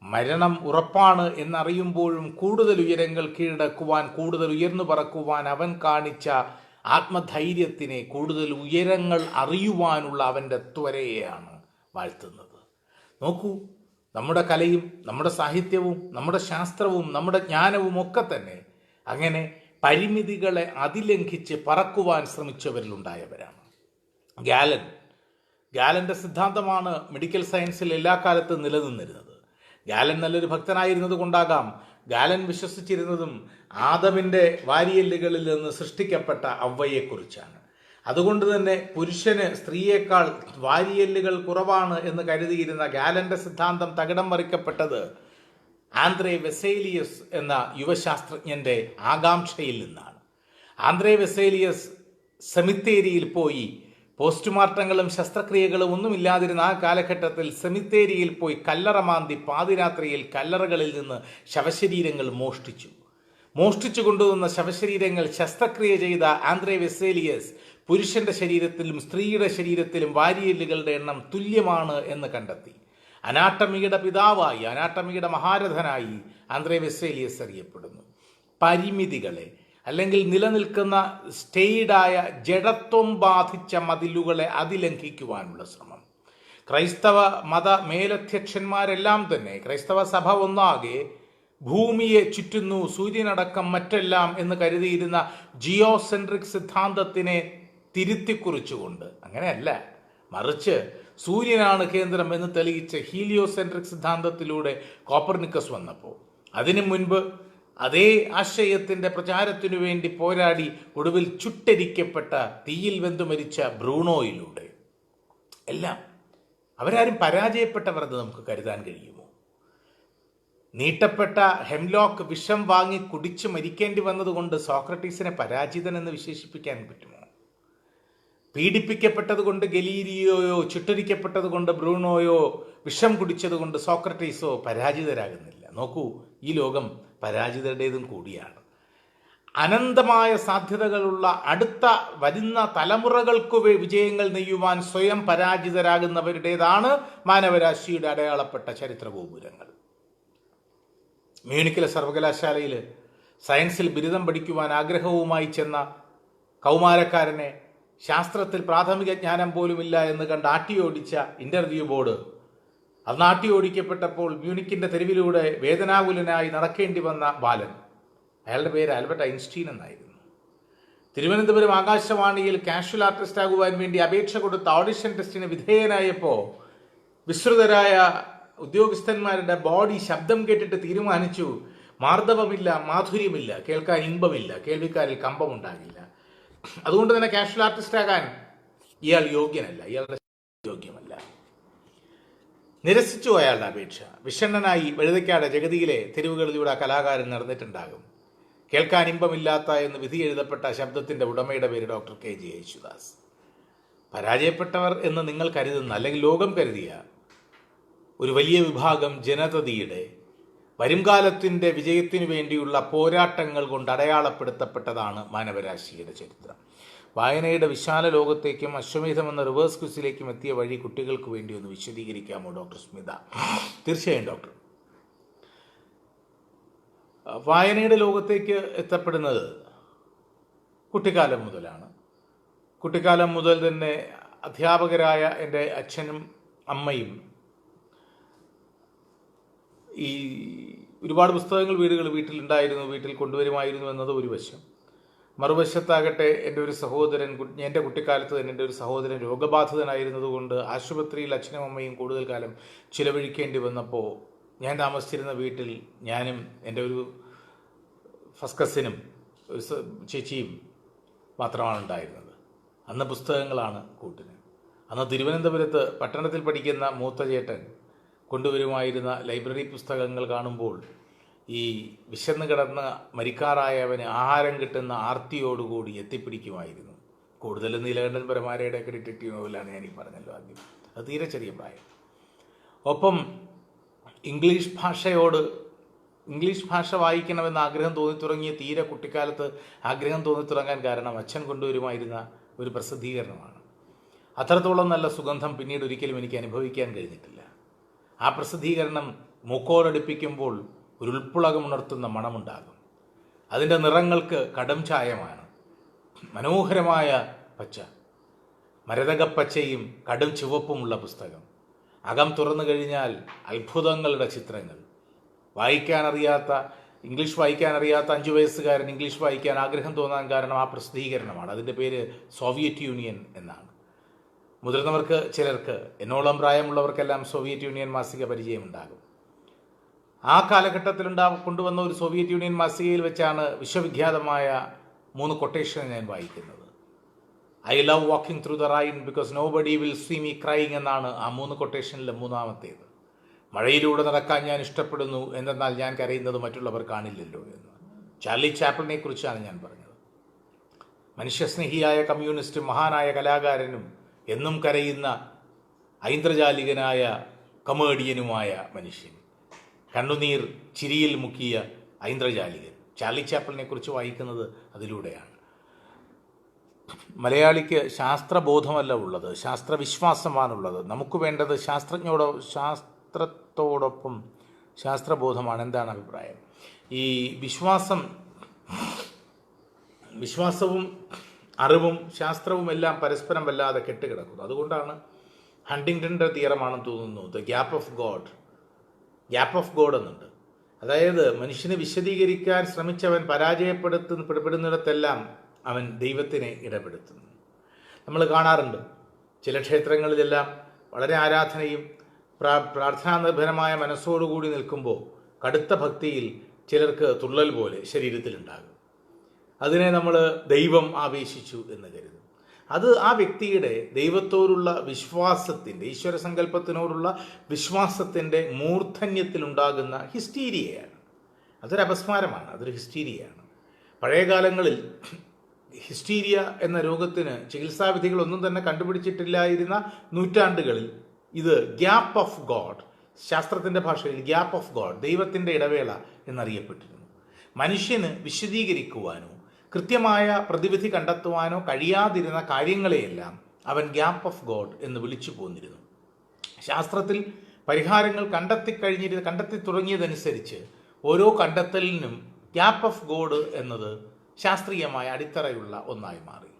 മരണം ഉറപ്പാണ് എന്നറിയുമ്പോഴും കൂടുതൽ ഉയരങ്ങൾ കീഴടക്കുവാൻ, കൂടുതൽ ഉയർന്നു പറക്കുവാൻ അവൻ കാണിച്ച ആത്മധൈര്യത്തിനെ, കൂടുതൽ ഉയരങ്ങൾ അറിയുവാനുള്ള അവൻ്റെ ത്വരയെയാണ് വാഴ്ത്തുന്നത്. നോക്കൂ, നമ്മുടെ കലയും നമ്മുടെ സാഹിത്യവും നമ്മുടെ ശാസ്ത്രവും നമ്മുടെ ജ്ഞാനവും ഒക്കെ തന്നെ അങ്ങനെ പരിമിതികളെ അതിലംഘിച്ച് പറക്കുവാൻ ശ്രമിച്ചവരിലുണ്ടായവരാണ്. ഗാലൻ്റെ സിദ്ധാന്തമാണ് മെഡിക്കൽ സയൻസിൽ എല്ലാ കാലത്തും നിലനിന്നിരുന്നത്. ഗാലൻ നല്ലൊരു ഭക്തനായിരുന്നത് കൊണ്ടാകാം ഗാലൻ വിശ്വസിച്ചിരുന്നതും ആദമിൻ്റെ വാരിയെല്ലുകളിൽ നിന്ന് സൃഷ്ടിക്കപ്പെട്ട അവ്വയെക്കുറിച്ചാണ്. അതുകൊണ്ട് തന്നെ പുരുഷന് സ്ത്രീയേക്കാൾ വാരിയെല്ലുകൾ കുറവാണ് എന്ന് കരുതിയിരുന്ന ഗാലൻ്റെ സിദ്ധാന്തം തകിടം മറിക്കപ്പെട്ടത് ആന്ത്രേ വെസേലിയസ് എന്ന യുവശാസ്ത്രജ്ഞൻ്റെ ആകാംക്ഷയിൽ നിന്നാണ്. ആന്ത്രേ വെസേലിയസ് സെമിത്തേരിയിൽ പോയി, പോസ്റ്റ്മോർട്ടങ്ങളും ശസ്ത്രക്രിയകളും ഒന്നുമില്ലാതിരുന്ന ആ കാലഘട്ടത്തിൽ സെമിത്തേരിയിൽ പോയി കല്ലറ മാന്തി പാതിരാത്രിയിൽ കല്ലറകളിൽ നിന്ന് ശവശരീരങ്ങൾ മോഷ്ടിച്ചു കൊണ്ടുവന്ന ശവശരീരങ്ങൾ ശസ്ത്രക്രിയ ചെയ്ത ആന്ത്രേ വെസേലിയസ് പുരുഷന്റെ ശരീരത്തിലും സ്ത്രീയുടെ ശരീരത്തിലും വാരിയെല്ലുകളുടെ എണ്ണം തുല്യമാണ് എന്ന് കണ്ടെത്തി. അനാട്ടമിയുടെ പിതാവായി, അനാട്ടമിയുടെ മഹാരഥനായി ആന്ത്രേ വെസേലിയസ് അറിയപ്പെടുന്നു. പരിമിതികളെ അല്ലെങ്കിൽ നിലനിൽക്കുന്ന സ്റ്റേയിഡായ ജഡത്വം ബാധിച്ച മതിലുകളെ അതിലംഘിക്കുവാനുള്ള ശ്രമം. ക്രൈസ്തവ മത മേലധ്യക്ഷന്മാരെല്ലാം തന്നെ, ക്രൈസ്തവ സഭ ഒന്നാകെ ഭൂമിയെ ചുറ്റുന്നു, സൂര്യനടക്കം മറ്റെല്ലാം എന്ന് കരുതിയിരുന്ന ജിയോസെൻട്രിക് സിദ്ധാന്തത്തിനെ തിരുത്തിക്കുറിച്ചുകൊണ്ട്, അങ്ങനെയല്ല, മറിച്ച് സൂര്യനാണ് കേന്ദ്രം എന്ന് തെളിയിച്ച ഹീലിയോസെൻട്രിക് സിദ്ധാന്തത്തിലൂടെ കോപ്പർനിക്കസ് വന്നപ്പോൾ, അതിനു മുൻപ് അതേ ആശയത്തിൻ്റെ പ്രചാരത്തിനു വേണ്ടി പോരാടി ഒടുവിൽ ചുട്ടരിക്കപ്പെട്ട, തീയിൽ വെന്തു മരിച്ച ബ്രൂണോയിലൂടെ എല്ലാം അവരാരും പരാജയപ്പെട്ടവർ എന്ന് നമുക്ക് കരുതാൻ കഴിയുമോ? നീട്ടപ്പെട്ട ഹെംലോക്ക് വിഷം വാങ്ങി കുടിച്ച് മരിക്കേണ്ടി വന്നതുകൊണ്ട് സോക്രട്ടീസിനെ പരാജിതൻ എന്ന് വിശേഷിപ്പിക്കാൻ പറ്റുമോ? പീഡിപ്പിക്കപ്പെട്ടത് കൊണ്ട് ഗലീലിയോയോ ചുട്ടരിക്കപ്പെട്ടത് കൊണ്ട് ബ്രൂണോയോ വിഷം കുടിച്ചതുകൊണ്ട് സോക്രട്ടീസോ പരാജിതരാകുന്നില്ല. നോക്കൂ, ഈ ലോകം പരാജിതരുടേതും കൂടിയാണ്. അനന്തമായ സാധ്യതകളുള്ള അടുത്ത വരുന്ന തലമുറകൾക്ക് വിജയങ്ങൾ നെയ്യുവാൻ സ്വയം പരാജിതരാകുന്നവരുടേതാണ് മാനവരാശിയുടെ അടയാളപ്പെട്ട ചരിത്രഗോപുരങ്ങൾ. മ്യൂണിക്കിലെ സർവകലാശാലയിൽ സയൻസിൽ ബിരുദം പഠിക്കുവാൻ ആഗ്രഹവുമായി ചെന്ന കൗമാരക്കാരനെ ശാസ്ത്രത്തിൽ പ്രാഥമിക ജ്ഞാനം പോലുമില്ല എന്ന് കണ്ട് ആട്ടിയോടിച്ച ഇൻ്റർവ്യൂ ബോർഡ് അന്ന് ആട്ടിയോടിക്കപ്പെട്ടപ്പോൾ മ്യൂണിക്കിൻ്റെ തെരുവിലൂടെ വേദനാകുലനായി നടക്കേണ്ടി വന്ന ബാലൻ, അയാളുടെ പേര് ആൽബർട്ട് ഐൻസ്റ്റീൻ എന്നായിരുന്നു. തിരുവനന്തപുരം ആകാശവാണിയിൽ കാഷ്വൽ ആർട്ടിസ്റ്റ് ആകുവാൻ വേണ്ടി അപേക്ഷ കൊടുത്ത ഓഡിഷൻ ടെസ്റ്റിന് വിധേയനായപ്പോൾ വിസ്തൃതരായ ഉദ്യോഗസ്ഥന്മാരുടെ ബോഡി ശബ്ദം കേട്ടിട്ട് തീരുമാനിച്ചു, മാർദ്ദവമില്ല, മാധുര്യമില്ല, കേൾക്കാൻ ഇമ്പമില്ല, കേൾവിക്കാരിൽ കമ്പമുണ്ടാകില്ല. അതുകൊണ്ട് തന്നെ കാഷ്വൽ ആർട്ടിസ്റ്റ് ആകാൻ ഇയാൾ യോഗ്യനല്ല, ഇയാളുടെ യോഗ്യമല്ല. നിരസിച്ചു അയാളുടെ അപേക്ഷ. വിഷണ്ണനായി വഴുതയ്ക്കാട് ജഗതിയിലെ തെരുവുകളിലൂടെ കലാകാരൻ നടന്നിട്ടുണ്ടാകും. കേൾക്കാൻ ഇമ്പമില്ലാത്ത എന്ന് വിധി എഴുതപ്പെട്ട ശബ്ദത്തിൻ്റെ ഉടമയുടെ പേര് ഡോക്ടർ KG യേശുദാസ്. പരാജയപ്പെട്ടവർ എന്ന് നിങ്ങൾ കരുതുന്ന, അല്ലെങ്കിൽ ലോകം കരുതിയ ഒരു വലിയ വിഭാഗം ജനതയുടെ വരുംകാലത്തിൻ്റെ വിജയത്തിനു വേണ്ടിയുള്ള പോരാട്ടങ്ങൾ കൊണ്ട് അടയാളപ്പെടുത്തപ്പെട്ടതാണ് മാനവരാശിയുടെ ചരിത്രം. വായനയുടെ വിശാല ലോകത്തേക്കും അശ്വമേധം എന്ന റിവേഴ്സ് ക്വിസിലേക്കും എത്തിയ വഴി കുട്ടികൾക്ക് വേണ്ടി ഒന്ന് വിശദീകരിക്കാമോ ഡോക്ടർ സ്മിത? തീർച്ചയായും ഡോക്ടർ. വായനയുടെ ലോകത്തേക്ക് എത്തപ്പെടുന്നത് കുട്ടിക്കാലം മുതലാണ്. കുട്ടിക്കാലം മുതൽ തന്നെ അധ്യാപകരായ എൻ്റെ അച്ഛനും അമ്മയും ഈ ഒരുപാട് പുസ്തകങ്ങൾ വീട്ടിലുണ്ടായിരുന്നു, വീട്ടിൽ കൊണ്ടുവരുമായിരുന്നു എന്നത് ഒരു വശം. മറുവശത്താകട്ടെ എൻ്റെ ഒരു സഹോദരൻ, എൻ്റെ കുട്ടിക്കാലത്ത് തന്നെ എൻ്റെ ഒരു സഹോദരൻ രോഗബാധിതനായിരുന്നതുകൊണ്ട് ആശുപത്രിയിൽ അച്ഛനും അമ്മയും കൂടുതൽ കാലം ചിലവഴിക്കേണ്ടി വന്നപ്പോൾ ഞാൻ താമസിച്ചിരുന്ന വീട്ടിൽ ഞാനും എൻ്റെ ഒരു ഫസ്റ്റ് കസിനും ഒരു ചേച്ചിയും മാത്രമാണ് ഉണ്ടായിരുന്നത്. അന്ന് പുസ്തകങ്ങളാണ് കൂട്ടിന്. അന്ന് തിരുവനന്തപുരത്ത് പട്ടണത്തിൽ പഠിക്കുന്ന മൂത്ത ചേട്ടൻ കൊണ്ടുവരുമായിരുന്ന ലൈബ്രറി പുസ്തകങ്ങൾ കാണുമ്പോൾ ഈ വിശന്ന് കിടന്ന് മരിക്കാറായവന് ആഹാരം കിട്ടുന്ന ആർത്തിയോടുകൂടി എത്തിപ്പിടിക്കുമായിരുന്നു. കൂടുതലും നീലകണ്ഠൻ പരമാരയുടെയൊക്കെ ഡിറ്റക്റ്റീവ് നോവലാണ് ഞാൻ ഈ പറഞ്ഞല്ലോ ആദ്യം. അത് തീരെ ചെറിയ പ്രായം. ഒപ്പം ഇംഗ്ലീഷ് ഭാഷ വായിക്കണമെന്ന് ആഗ്രഹം തോന്നിത്തുടങ്ങിയ തീരെ കുട്ടിക്കാലത്ത് ആഗ്രഹം തോന്നിത്തുടങ്ങാൻ കാരണം അച്ഛൻ കൊണ്ടുവരുമായിരുന്ന ഒരു പ്രസിദ്ധീകരണമാണ്. അത്രത്തോളം നല്ല സുഗന്ധം പിന്നീട് ഒരിക്കലും എനിക്ക് അനുഭവിക്കാൻ കഴിഞ്ഞിട്ടില്ല. ആ പ്രസിദ്ധീകരണം മൂക്കോടടുപ്പിക്കുമ്പോൾ ഒരു ഉൾപ്പുളകമുണർത്തുന്ന മണമുണ്ടാകും. അതിൻ്റെ നിറങ്ങൾക്ക് കടും ചായമാണ്. മനോഹരമായ പച്ച, മരതകപ്പച്ചയും കടും ചുവപ്പുമുള്ള പുസ്തകം. അകം തുറന്നു കഴിഞ്ഞാൽ അത്ഭുതങ്ങളുടെ ചിത്രങ്ങൾ. ഇംഗ്ലീഷ് വായിക്കാൻ അറിയാത്ത 5 വയസ്സുകാരൻ ഇംഗ്ലീഷ് വായിക്കാൻ ആഗ്രഹം തോന്നാൻ കാരണം ആ പ്രസിദ്ധീകരണമാണ്. അതിൻ്റെ പേര് സോവിയറ്റ് യൂണിയൻ എന്നാണ്. മുതിർന്നവർക്ക്, ചിലർക്ക്, എന്നോളം പ്രായമുള്ളവർക്കെല്ലാം സോവിയറ്റ് യൂണിയൻ മാസിക പരിചയമുണ്ടാകും. ആ കാലഘട്ടത്തിൽ കൊണ്ടുവന്ന ഒരു സോവിയറ്റ് യൂണിയൻ മാസികയിൽ വെച്ചാണ് വിശ്വവിഖ്യാതമായ 3 കൊട്ടേഷൻ ഞാൻ വായിക്കുന്നത്. I love walking through the rain because nobody will see me crying എന്നാണ് ആ 3 കൊട്ടേഷനിലെ 3-ാമത്തേത്. മഴയിലൂടെ നടക്കാൻ ഞാൻ ഇഷ്ടപ്പെടുന്നു, എന്തെന്നാൽ ഞാൻ കരയുന്നത് മറ്റുള്ളവർ കാണില്ലല്ലോ എന്ന്. ചാർലി ചാപ്ലിനെ കുറിച്ചാണ് ഞാൻ പറഞ്ഞത്. മനുഷ്യസ്നേഹിയായ കമ്മ്യൂണിസ്റ്റും മഹാനായ കലാകാരനും എന്നും കരയുന്ന ഐന്ദ്രജാലികനായ കമേഡിയനുമായ മനുഷ്യൻ, കണ്ണുനീർ ചിരിയിൽ മുക്കിയ ഐന്ദ്രജാലികൻ. ചാർലി ചാപ്ലിനെ കുറിച്ച് വായിക്കുന്നത് അതിലൂടെയാണ്. മലയാളിക്ക് ശാസ്ത്രബോധമല്ല ഉള്ളത്, ശാസ്ത്രവിശ്വാസമാണുള്ളത്. നമുക്ക് വേണ്ടത് ശാസ്ത്രത്തോടൊപ്പം ശാസ്ത്രബോധമാണ്. എന്താണ് അഭിപ്രായം? ഈ വിശ്വാസവും അറിവും ശാസ്ത്രവും എല്ലാം പരസ്പരം വല്ലാതെ കെട്ടുകിടക്കുന്നു. അതുകൊണ്ടാണ് ഹണ്ടിങ്ടൻ്റെ തിയറമാണെന്ന് തോന്നുന്നു, ദ ഗ്യാപ്പ് ഓഫ് ഗോഡ് എന്നുണ്ട്. അതായത് മനുഷ്യനെ വിശദീകരിക്കാൻ ശ്രമിച്ചവൻ പരാജയപ്പെടുന്നിടത്തെല്ലാം അവൻ ദൈവത്തിനെ ഇടപെടുത്തുന്നു. നമ്മൾ കാണാറുണ്ട് ചില ക്ഷേത്രങ്ങളിലെല്ലാം വളരെ ആരാധനയും പ്രാർത്ഥനാനിർഭരമായ മനസ്സോടുകൂടി നിൽക്കുമ്പോൾ കടുത്ത ഭക്തിയിൽ ചിലർക്ക് തുള്ളൽ പോലെ ശരീരത്തിലുണ്ടാകും. അതിനെ നമ്മൾ ദൈവം ആവേശിച്ചു എന്ന് കരുതും. അത് ആ വ്യക്തിയുടെ ദൈവത്തോടുള്ള വിശ്വാസത്തിൻ്റെ, ഈശ്വര സങ്കല്പത്തിനോടുള്ള വിശ്വാസത്തിൻ്റെ മൂർധന്യത്തിലുണ്ടാകുന്ന ഹിസ്റ്റീരിയയാണ്. അതൊരു അപസ്മാരമാണ്, അതൊരു ഹിസ്റ്റീരിയയാണ്. പഴയ കാലങ്ങളിൽ ഹിസ്റ്റീരിയ എന്ന രോഗത്തിന് ചികിത്സാവിധികളൊന്നും തന്നെ കണ്ടുപിടിച്ചിട്ടില്ലായിരുന്ന നൂറ്റാണ്ടുകളിൽ ഇത് ഗ്യാപ്പ് ഓഫ് ഗോഡ്, ശാസ്ത്രത്തിൻ്റെ ഭാഷയിൽ ഗ്യാപ്പ് ഓഫ് ഗോഡ്, ദൈവത്തിൻ്റെ ഇടവേള എന്നറിയപ്പെട്ടിരുന്നു. മനുഷ്യന് വിശദീകരിക്കുവാനോ കൃത്യമായ പ്രതിവിധി കണ്ടെത്തുവാനോ കഴിയാതിരുന്ന കാര്യങ്ങളെയെല്ലാം അവൻ ഗ്യാപ്പ് ഓഫ് ഗോഡ് എന്ന് വിളിച്ചു പോന്നിരുന്നു. ശാസ്ത്രത്തിൽ പരിഹാരങ്ങൾ കണ്ടെത്തി തുടങ്ങിയതനുസരിച്ച് ഓരോ കണ്ടെത്തലിനും ഗ്യാപ്പ് ഓഫ് ഗോഡ് എന്നത് ശാസ്ത്രീയമായ അടിത്തറയുള്ള ഒന്നായി മാറി.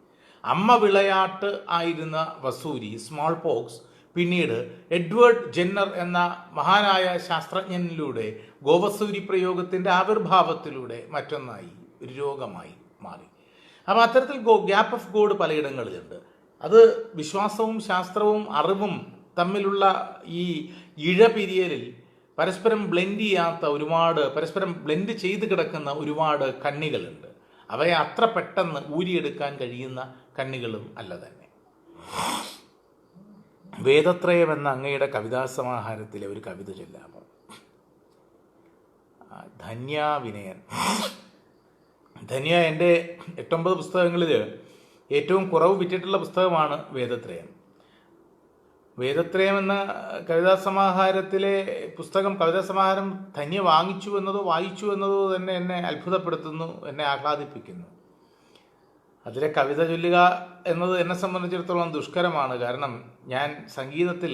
അമ്മ വിളയാട്ട് ആയിരുന്ന വസൂരി, സ്മോൾ പോക്സ്, പിന്നീട് എഡ്വേർഡ് ജെന്നർ എന്ന മഹാനായ ശാസ്ത്രജ്ഞനിലൂടെ ഗോവസൂരി പ്രയോഗത്തിൻ്റെ ആവിർഭാവത്തിലൂടെ മറ്റൊന്നായി ഒരു രോഗമായി മാറി. അപ്പോൾ അത്തരത്തിൽ ഗ്യാപ്പ് ഓഫ് ഗോഡ് പലയിടങ്ങളിലുണ്ട്. അത് വിശ്വാസവും ശാസ്ത്രവും അറിവും തമ്മിലുള്ള ഈ ഇഴപിരിയലിൽ പരസ്പരം ബ്ലെൻഡ് ചെയ്ത് കിടക്കുന്ന ഒരുപാട് കണ്ണികളുണ്ട്. അവയെ അത്ര പെട്ടെന്ന് ഊരിയെടുക്കാൻ കഴിയുന്ന കണ്ണികളും അല്ല തന്നെ. വേദത്രയം എന്ന അങ്ങയുടെ കവിതാസമാഹാരത്തിലെ ഒരു കവിത ചൊല്ലാമോ? ധന്യ എൻ്റെ 8-9 പുസ്തകങ്ങളിൽ ഏറ്റവും കുറവ് വിറ്റിട്ടുള്ള പുസ്തകമാണ് വേദത്രയം എന്ന കവിതാസമാഹാരത്തിലെ കവിതാസമാഹാരം ധന്യ വാങ്ങിച്ചു എന്നതോ വായിച്ചു എന്നതോ തന്നെ എന്നെ അത്ഭുതപ്പെടുത്തുന്നു, എന്നെ ആഹ്ലാദിപ്പിക്കുന്നു. അതിലെ കവിത ചൊല്ലുക എന്നത് എന്നെ സംബന്ധിച്ചിടത്തോളം ദുഷ്കരമാണ്. കാരണം ഞാൻ സംഗീതത്തിൽ,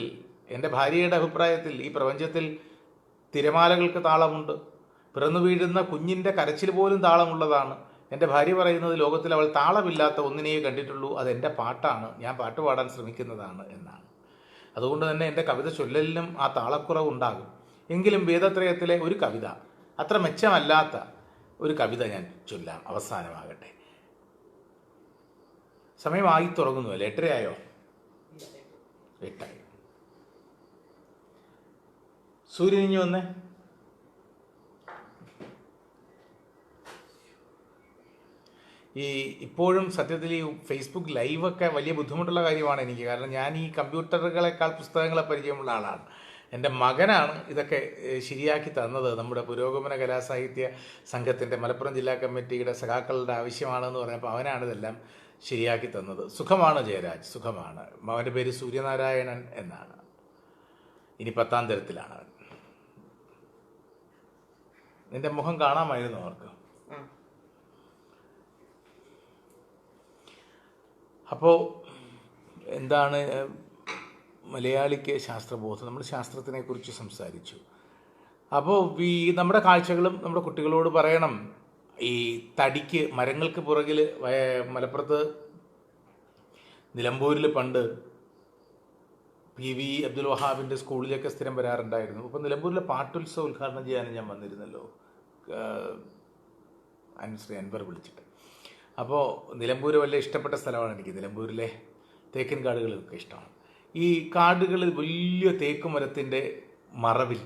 എൻ്റെ ഭാര്യയുടെ അഭിപ്രായത്തിൽ, ഈ പ്രപഞ്ചത്തിൽ തിരമാലകൾക്ക് താളമുണ്ട്, പിറന്നു വീഴുന്ന കുഞ്ഞിൻ്റെ കരച്ചിൽ പോലും താളമുള്ളതാണ്. എൻ്റെ ഭാര്യ പറയുന്നത് ലോകത്തിൽ അവൾ താളമില്ലാത്ത ഒന്നിനെയേ കണ്ടിട്ടുള്ളൂ, അതെൻ്റെ പാട്ടാണ്, ഞാൻ പാട്ട് പാടാൻ ശ്രമിക്കുന്നതാണ് എന്നാണ്. അതുകൊണ്ട് തന്നെ എൻ്റെ കവിത ചൊല്ലലിനും ആ താളക്കുറവുണ്ടാകും. എങ്കിലും വേദത്രയത്തിലെ ഒരു കവിത, അത്ര മെച്ചമല്ലാത്ത ഒരു കവിത ഞാൻ ചൊല്ലാം, അവസാനമാകട്ടെ. സമയമായി തുടങ്ങുന്നു അല്ലേ? 8:30 ആയോ? 8 സൂര്യൻ ഇഞ്ഞു വന്നേ. ഇപ്പോഴും സത്യത്തിൽ ഈ ഫേസ്ബുക്ക് ലൈവൊക്കെ വലിയ ബുദ്ധിമുട്ടുള്ള കാര്യമാണ് എനിക്ക്. കാരണം ഞാൻ ഈ കമ്പ്യൂട്ടറുകളെക്കാൾ പുസ്തകങ്ങളെ പരിചയമുള്ള ആളാണ്. എൻ്റെ മകനാണ് ഇതൊക്കെ ശരിയാക്കി തന്നത്. നമ്മുടെ പുരോഗമന കലാസാഹിത്യ സംഘത്തിൻ്റെ മലപ്പുറം ജില്ലാ കമ്മിറ്റിയുടെ സഖാക്കളുടെ ആവശ്യമാണെന്ന് പറഞ്ഞപ്പോൾ അവനാണ് ഇതെല്ലാം ശരിയാക്കി തന്നത്. സുഖമാണ് ജയരാജ്, സുഖമാണ്. അവൻ്റെ പേര് സൂര്യനാരായണൻ എന്നാണ്. ഇനി 10ാം തരത്തിലാണ് അവൻ. നിന്റെ മുഖം കാണാമായിരുന്നു അവർക്ക്. അപ്പോൾ എന്താണ് മലയാളിക്ക് ശാസ്ത്രബോധം? നമ്മൾ ശാസ്ത്രത്തിനെക്കുറിച്ച് സംസാരിച്ചു. അപ്പോൾ നമ്മുടെ കാഴ്ചകളും നമ്മുടെ കുട്ടികളോട് പറയണം. ഈ തടിക്ക്, മരങ്ങൾക്ക് പുറകിൽ മലപ്പുറത്ത് നിലമ്പൂരിൽ പണ്ട് PV അബ്ദുൽ വഹാബിൻ്റെ സ്കൂളിലേക്ക് സ്ഥിരം വരാറുണ്ടായിരുന്നു. ഇപ്പോൾ നിലമ്പൂരിലെ പാട്ടുത്സവം ഉദ്ഘാടനം ചെയ്യാനും ഞാൻ വന്നിരുന്നല്ലോ, ശ്രീ അൻവർ വിളിച്ചിട്ട്. അപ്പോൾ നിലമ്പൂർ വലിയ ഇഷ്ടപ്പെട്ട സ്ഥലമാണ് എനിക്ക്. നിലമ്പൂരിലെ തേക്കിൻ കാടുകളൊക്കെ ഇഷ്ടമാണ്. ഈ കാടുകളിൽ വലിയ തേക്ക് മരത്തിൻ്റെ മറവിൽ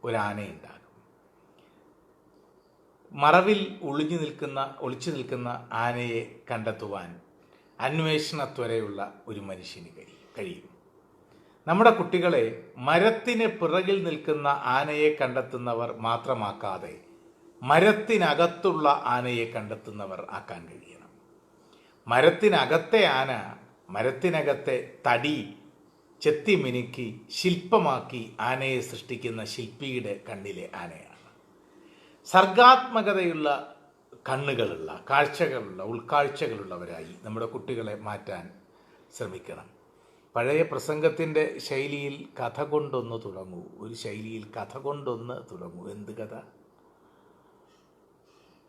ഒരാനയുണ്ടാകും. മറവിൽ ഒളിച്ചു നിൽക്കുന്ന ആനയെ കണ്ടെത്തുവാൻ അന്വേഷണത്വരയുള്ള ഒരു മനുഷ്യന് കഴിയും. നമ്മുടെ കുട്ടികളെ മരത്തിന് പിറകിൽ നിൽക്കുന്ന ആനയെ കണ്ടെത്തുന്നവർ മാത്രമാക്കാതെ മരത്തിനകത്തുള്ള ആനയെ കണ്ടെത്തുന്നവർ ആക്കാൻ കഴിയണം. മരത്തിനകത്തെ ആന മരത്തിനകത്തെ തടി ചെത്തി മിനുക്കി ശില്പമാക്കി ആനയെ സൃഷ്ടിക്കുന്ന ശില്പിയുടെ കണ്ണിലെ ആനയാണ്. സർഗാത്മകതയുള്ള കണ്ണുകളുള്ള, കാഴ്ചകളുള്ള, ഉൾക്കാഴ്ചകളുള്ളവരായി നമ്മുടെ കുട്ടികളെ മാറ്റാൻ ശ്രമിക്കണം. പഴയ പ്രസംഗത്തിൻ്റെ ശൈലിയിൽ കഥ കൊണ്ടൊന്ന് തുടങ്ങൂ. ഒരു ശൈലിയിൽ കഥ കൊണ്ടൊന്ന് തുടങ്ങൂ. എന്ത് കഥ?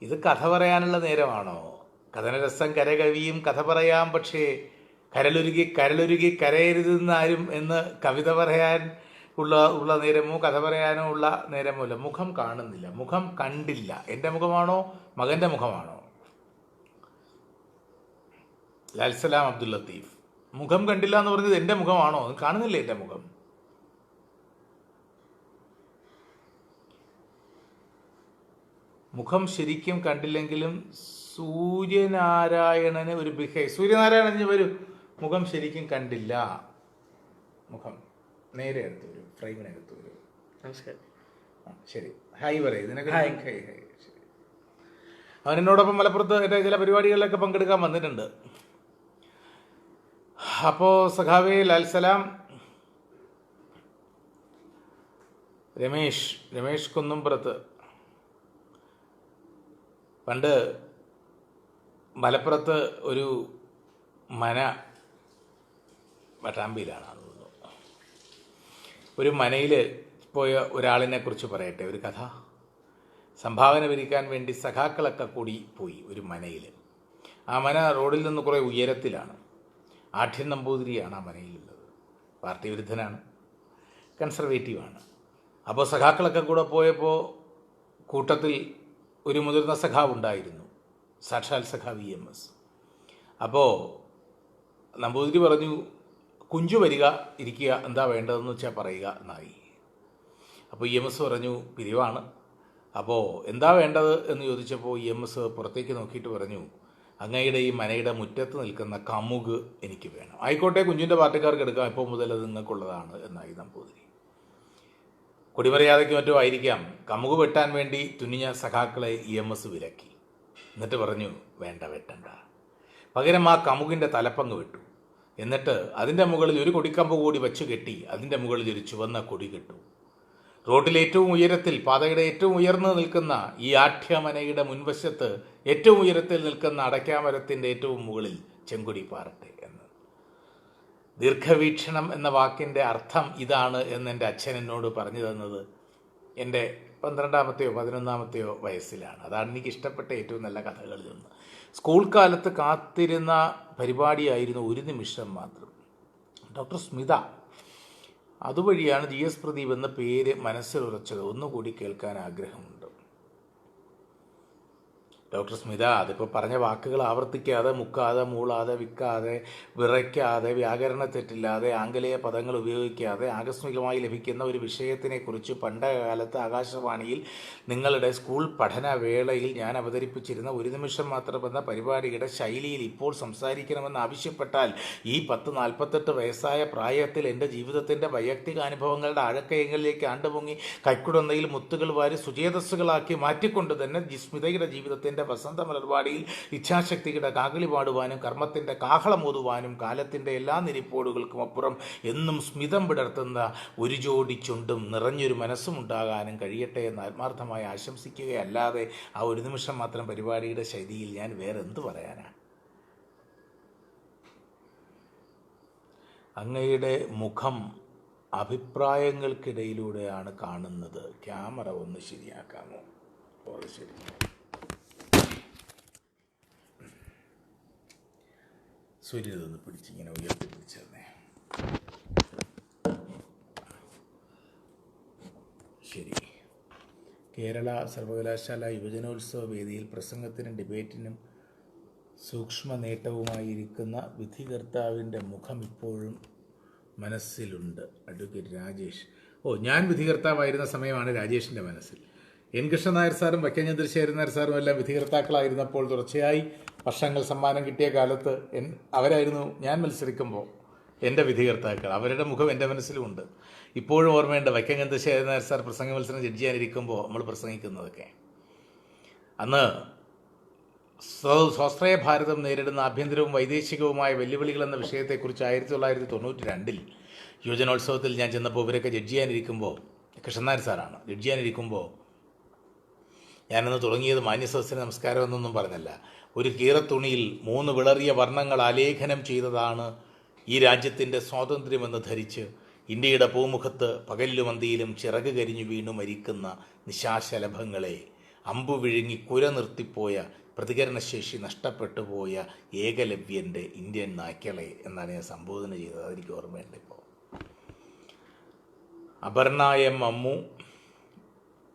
ഇത് കഥ പറയാനുള്ള നേരമാണോ? കഥനരസം കരകവിയും കഥ പറയാം, പക്ഷേ കരളൊരുകി കരയരുതെന്നാരും എന്ന് കവിത പറയാൻ ഉള്ള നേരമോ കഥ പറയാനോ ഉള്ള നേരമോ അല്ല. മുഖം കാണുന്നില്ല, മുഖം കണ്ടില്ല. എൻ്റെ മുഖമാണോ മകൻ്റെ മുഖമാണോ? ലാൽസലാം അബ്ദുൽ ലത്തീഫ് മുഖം കണ്ടില്ല എന്ന് പറഞ്ഞത് എൻ്റെ മുഖമാണോ? കാണുന്നില്ലേ എൻ്റെ മുഖം? മുഖം ശരിക്കും കണ്ടില്ലെങ്കിലും സൂര്യനാരായണന് ഒരു സൂര്യനാരായണന് വരും, മുഖം ശരിക്കും കണ്ടില്ല. മുഖം നേരെ എടുത്തു വരും, ഫ്രെയിമിനകത്ത് വരും. നമസ്കാരം. ശരി, ഹായ് പറയും ഇതിനൊക്കെ. Hi hi. ശരി, അവൻ എന്നോടൊപ്പം മലപ്പുറത്ത് എൻ്റെ ചില പരിപാടികളിലൊക്കെ പങ്കെടുക്കാൻ വന്നിട്ടുണ്ട്. അപ്പോൾ സഖാവേ ലാൽസലാം, രമേഷ് കുന്നുംപുറത്ത് പണ്ട് മലപ്പുറത്ത് ഒരു മന, പട്ടാമ്പിയിലാണ് തോന്നുന്നു, ഒരു മനയിൽ പോയ ഒരാളിനെ കുറിച്ച് പറയട്ടെ, ഒരു കഥ. സംഭാവന പിരിക്കാൻ വേണ്ടി സഖാക്കളൊക്കെ കൂടി പോയി ഒരു മനയിൽ. ആ മന റോഡിൽ നിന്ന് കുറേ ഉയരത്തിലാണ്. ആഠ്യൻ നമ്പൂതിരിയാണ് ആ മനയിലുള്ളത്. പാർട്ടി വിരുദ്ധനാണ്, കൺസർവേറ്റീവാണ്. അപ്പോൾ സഖാക്കളൊക്കെ കൂടെ പോയപ്പോൾ കൂട്ടത്തിൽ ഒരു മുതിർന്ന സഖാവ് ഉണ്ടായിരുന്നു, സാക്ഷാൽ സഖാവ് EMS. അപ്പോൾ നമ്പൂതിരി പറഞ്ഞു, കുഞ്ചു വരിക, ഇരിക്കുക, എന്താ വേണ്ടതെന്ന് വെച്ചാൽ പറയുക എന്നായി. അപ്പോൾ EMS പറഞ്ഞു, പിരിവാണ്. അപ്പോൾ എന്താ വേണ്ടത് എന്ന് ചോദിച്ചപ്പോൾ EMS പുറത്തേക്ക് നോക്കിയിട്ട് പറഞ്ഞു, അങ്ങയുടെ ഈ മനയുടെ മുറ്റത്ത് നിൽക്കുന്ന കമുക് എനിക്ക് വേണം. ആയിക്കോട്ടെ, കുഞ്ചിൻ്റെ പാർട്ടിക്കാർക്ക് എടുക്കാം, ഇപ്പോൾ മുതൽ അത് നിങ്ങൾക്കുള്ളതാണ് എന്നായി നമ്പൂതിരി. കൊടിമര്യാദയ്ക്ക് മറ്റോ ആയിരിക്കാം, കമുക് വെട്ടാൻ വേണ്ടി തുനിഞ്ഞ സഖാക്കളെ EMS വിലക്കി. എന്നിട്ട് പറഞ്ഞു, വേണ്ട, വെട്ടണ്ട, പകരം ആ കമുകിൻ്റെ തലപ്പങ്ങ് വെട്ടു. എന്നിട്ട് അതിൻ്റെ മുകളിൽ ഒരു കൊടിക്കമ്പ് കൂടി വെച്ച് കെട്ടി അതിൻ്റെ മുകളിൽ ഒരു ചുവന്ന കൊടി കെട്ടു. റോഡിലെ ഏറ്റവും ഉയരത്തിൽ, പാതയുടെ ഏറ്റവും ഉയർന്നു നിൽക്കുന്ന ഈ ആഠ്യമനയുടെ മുൻവശത്ത് ഏറ്റവും ഉയരത്തിൽ നിൽക്കുന്ന അടയ്ക്കാമരത്തിൻ്റെ ഏറ്റവും മുകളിൽ ചെങ്കൊടി പാറട്ടെ എന്ന്. ദീർഘവീക്ഷണം എന്ന വാക്കിൻ്റെ അർത്ഥം ഇതാണ് എന്ന് എൻ്റെ അച്ഛൻ എന്നോട് പറഞ്ഞു തന്നത് എൻ്റെ 12-ാമത്തെയോ 11-ാമത്തെയോ വയസ്സിലാണ്. അതാണ് എനിക്ക് ഇഷ്ടപ്പെട്ട ഏറ്റവും നല്ല കഥകളിൽ നിന്ന്. സ്കൂൾ കാലത്ത് കാത്തിരുന്ന പരിപാടിയായിരുന്നു ഒരു നിമിഷം മാത്രം. ഡോക്ടർ സ്മിത, അതുവഴിയാണ് GS പ്രദീപ് എന്ന പേര് മനസ്സിലുറച്ചത്. ഒന്നുകൂടി കേൾക്കാൻ ആഗ്രഹമുണ്ട്. ഡോക്ടർ സ്മിത, അതിപ്പോൾ പറഞ്ഞ വാക്കുകൾ ആവർത്തിക്കാതെ, മുക്കാതെ, മൂളാതെ, വിൽക്കാതെ, വിറയ്ക്കാതെ, വ്യാകരണ തെറ്റില്ലാതെ, ആംഗലേയ പദങ്ങൾ ഉപയോഗിക്കാതെ ആകസ്മികമായി ലഭിക്കുന്ന ഒരു വിഷയത്തിനെക്കുറിച്ച് പണ്ടകാലത്ത് ആകാശവാണിയിൽ നിങ്ങളുടെ സ്കൂൾ പഠനവേളയിൽ ഞാൻ അവതരിപ്പിച്ചിരുന്ന ഒരു നിമിഷം മാത്രം എന്ന പരിപാടിയുടെ ശൈലിയിൽ ഇപ്പോൾ സംസാരിക്കണമെന്ന് ആവശ്യപ്പെട്ടാൽ ഈ 10-48 വയസ്സായ പ്രായത്തിൽ എൻ്റെ ജീവിതത്തിൻ്റെ വൈയക്തിക അനുഭവങ്ങളുടെ ആഴക്കയങ്ങളിലേക്ക് ആണ്ടുപൊങ്ങി കൈക്കുടന്നയിൽ മുത്തുകൾ വാരി സുചേതസ്സുകളാക്കി മാറ്റിക്കൊണ്ട് തന്നെ സ്മിതയുടെ ജീവിതത്തിൻ്റെ വസന്ത മലർവാടിയിൽ ഇച്ഛാശക്തിയുടെ കാകളി പാടുവാനും കർമ്മത്തിൻ്റെ കാഹളമോതുവാനും കാലത്തിൻ്റെ എല്ലാ നിരിപ്പോടുകൾക്കും അപ്പുറം എന്നും സ്മിതം വിടർത്തുന്ന ഒരു ജോഡി ചുണ്ടും നിറഞ്ഞൊരു മനസ്സും ഉണ്ടാകാനും കഴിയട്ടെ എന്ന് ആത്മാർത്ഥമായി ആശംസിക്കുകയല്ലാതെ ആ ഒരു നിമിഷം മാത്രം പരിപാടിയുടെ ശൈലിയിൽ ഞാൻ വേറെ എന്ത് പറയാനാണ്? അങ്ങയുടെ മുഖം അഭിപ്രായങ്ങൾക്കിടയിലൂടെയാണ് കാണുന്നത്. ക്യാമറ ഒന്ന് ശരിയാക്കാമോ? ശരി. സൂര്യതൊന്ന് പിടിച്ചിങ്ങനെ ഉയർത്തി പിടിച്ചതന്നെ. ശരി. കേരള സർവകലാശാല യുവജനോത്സവ വേദിയിൽ പ്രസംഗത്തിനും ഡിബേറ്റിനും സൂക്ഷ്മ നേട്ടവുമായിരിക്കുന്ന വിധികർത്താവിൻ്റെ മുഖം ഇപ്പോഴും മനസ്സിലുണ്ട്. അഡ്വക്കേറ്റ് രാജേഷ്. ഞാൻ വിധികർത്താവായിരുന്ന സമയമാണ് രാജേഷിൻ്റെ മനസ്സിൽ. എൻ കൃഷ്ണൻ നായർ സാറും വൈക്കം ചന്ദ്രശേഖരൻ നായർ സാറും എല്ലാം വിധികർത്താക്കളായിരുന്നപ്പോൾ തുടർച്ചയായി വർഷങ്ങൾ സമ്മാനം കിട്ടിയ കാലത്ത് അവരായിരുന്നു ഞാൻ മത്സരിക്കുമ്പോൾ എൻ്റെ വിധികർത്താക്കൾ. അവരുടെ മുഖം എൻ്റെ മനസ്സിലുമുണ്ട്. ഇപ്പോഴും ഓർമ്മയുണ്ട് വൈക്കം ചന്ദ്രശേഖരൻ നായർ സാർ പ്രസംഗ മത്സരം ജഡ്ജ് ചെയ്യാനിരിക്കുമ്പോൾ നമ്മൾ പ്രസംഗിക്കുന്നതൊക്കെ. അന്ന് സ്വാശ്രയ ഭാരതം നേരിടുന്ന ആഭ്യന്തരവും വൈദേശികവുമായ വെല്ലുവിളികൾ എന്ന വിഷയത്തെക്കുറിച്ച് 1992 യുവജനോത്സവത്തിൽ ഞാൻ ചെന്നപ്പോൾ ഇവരൊക്കെ ജഡ്ജ് ചെയ്യാനിരിക്കുമ്പോൾ, കൃഷ്ണൻ നായർ സാറാണ് ജഡ്ജ് ചെയ്യാനിരിക്കുമ്പോൾ, ഞാനന്ന് തുടങ്ങിയത് മാന്യസദസ്സിന് നമസ്കാരം എന്നൊന്നും പറഞ്ഞല്ല. ഒരു കീറത്തുണിയിൽ 3 വിളറിയ വർണ്ണങ്ങൾ ആലേഖനം ചെയ്തതാണ് ഈ രാജ്യത്തിൻ്റെ സ്വാതന്ത്ര്യമെന്ന് ധരിച്ച് ഇന്ത്യയുടെ പൂമുഖത്ത് പകലിലുമന്തിയിലും ചിറക് കരിഞ്ഞു വീണു മരിക്കുന്ന നിശാശലഭങ്ങളെ, അമ്പു വിഴുങ്ങി കുര നിർത്തിപ്പോയ പ്രതികരണശേഷി നഷ്ടപ്പെട്ടു പോയ ഏകലവ്യൻ്റെ ഇന്ത്യൻ നായ്ക്കളെ എന്നാണ് ഞാൻ സംബോധന ചെയ്തത്. അതെനിക്ക് ഓർമ്മയുണ്ട്. ഇപ്പോൾ അപർണ എം അമ്മു,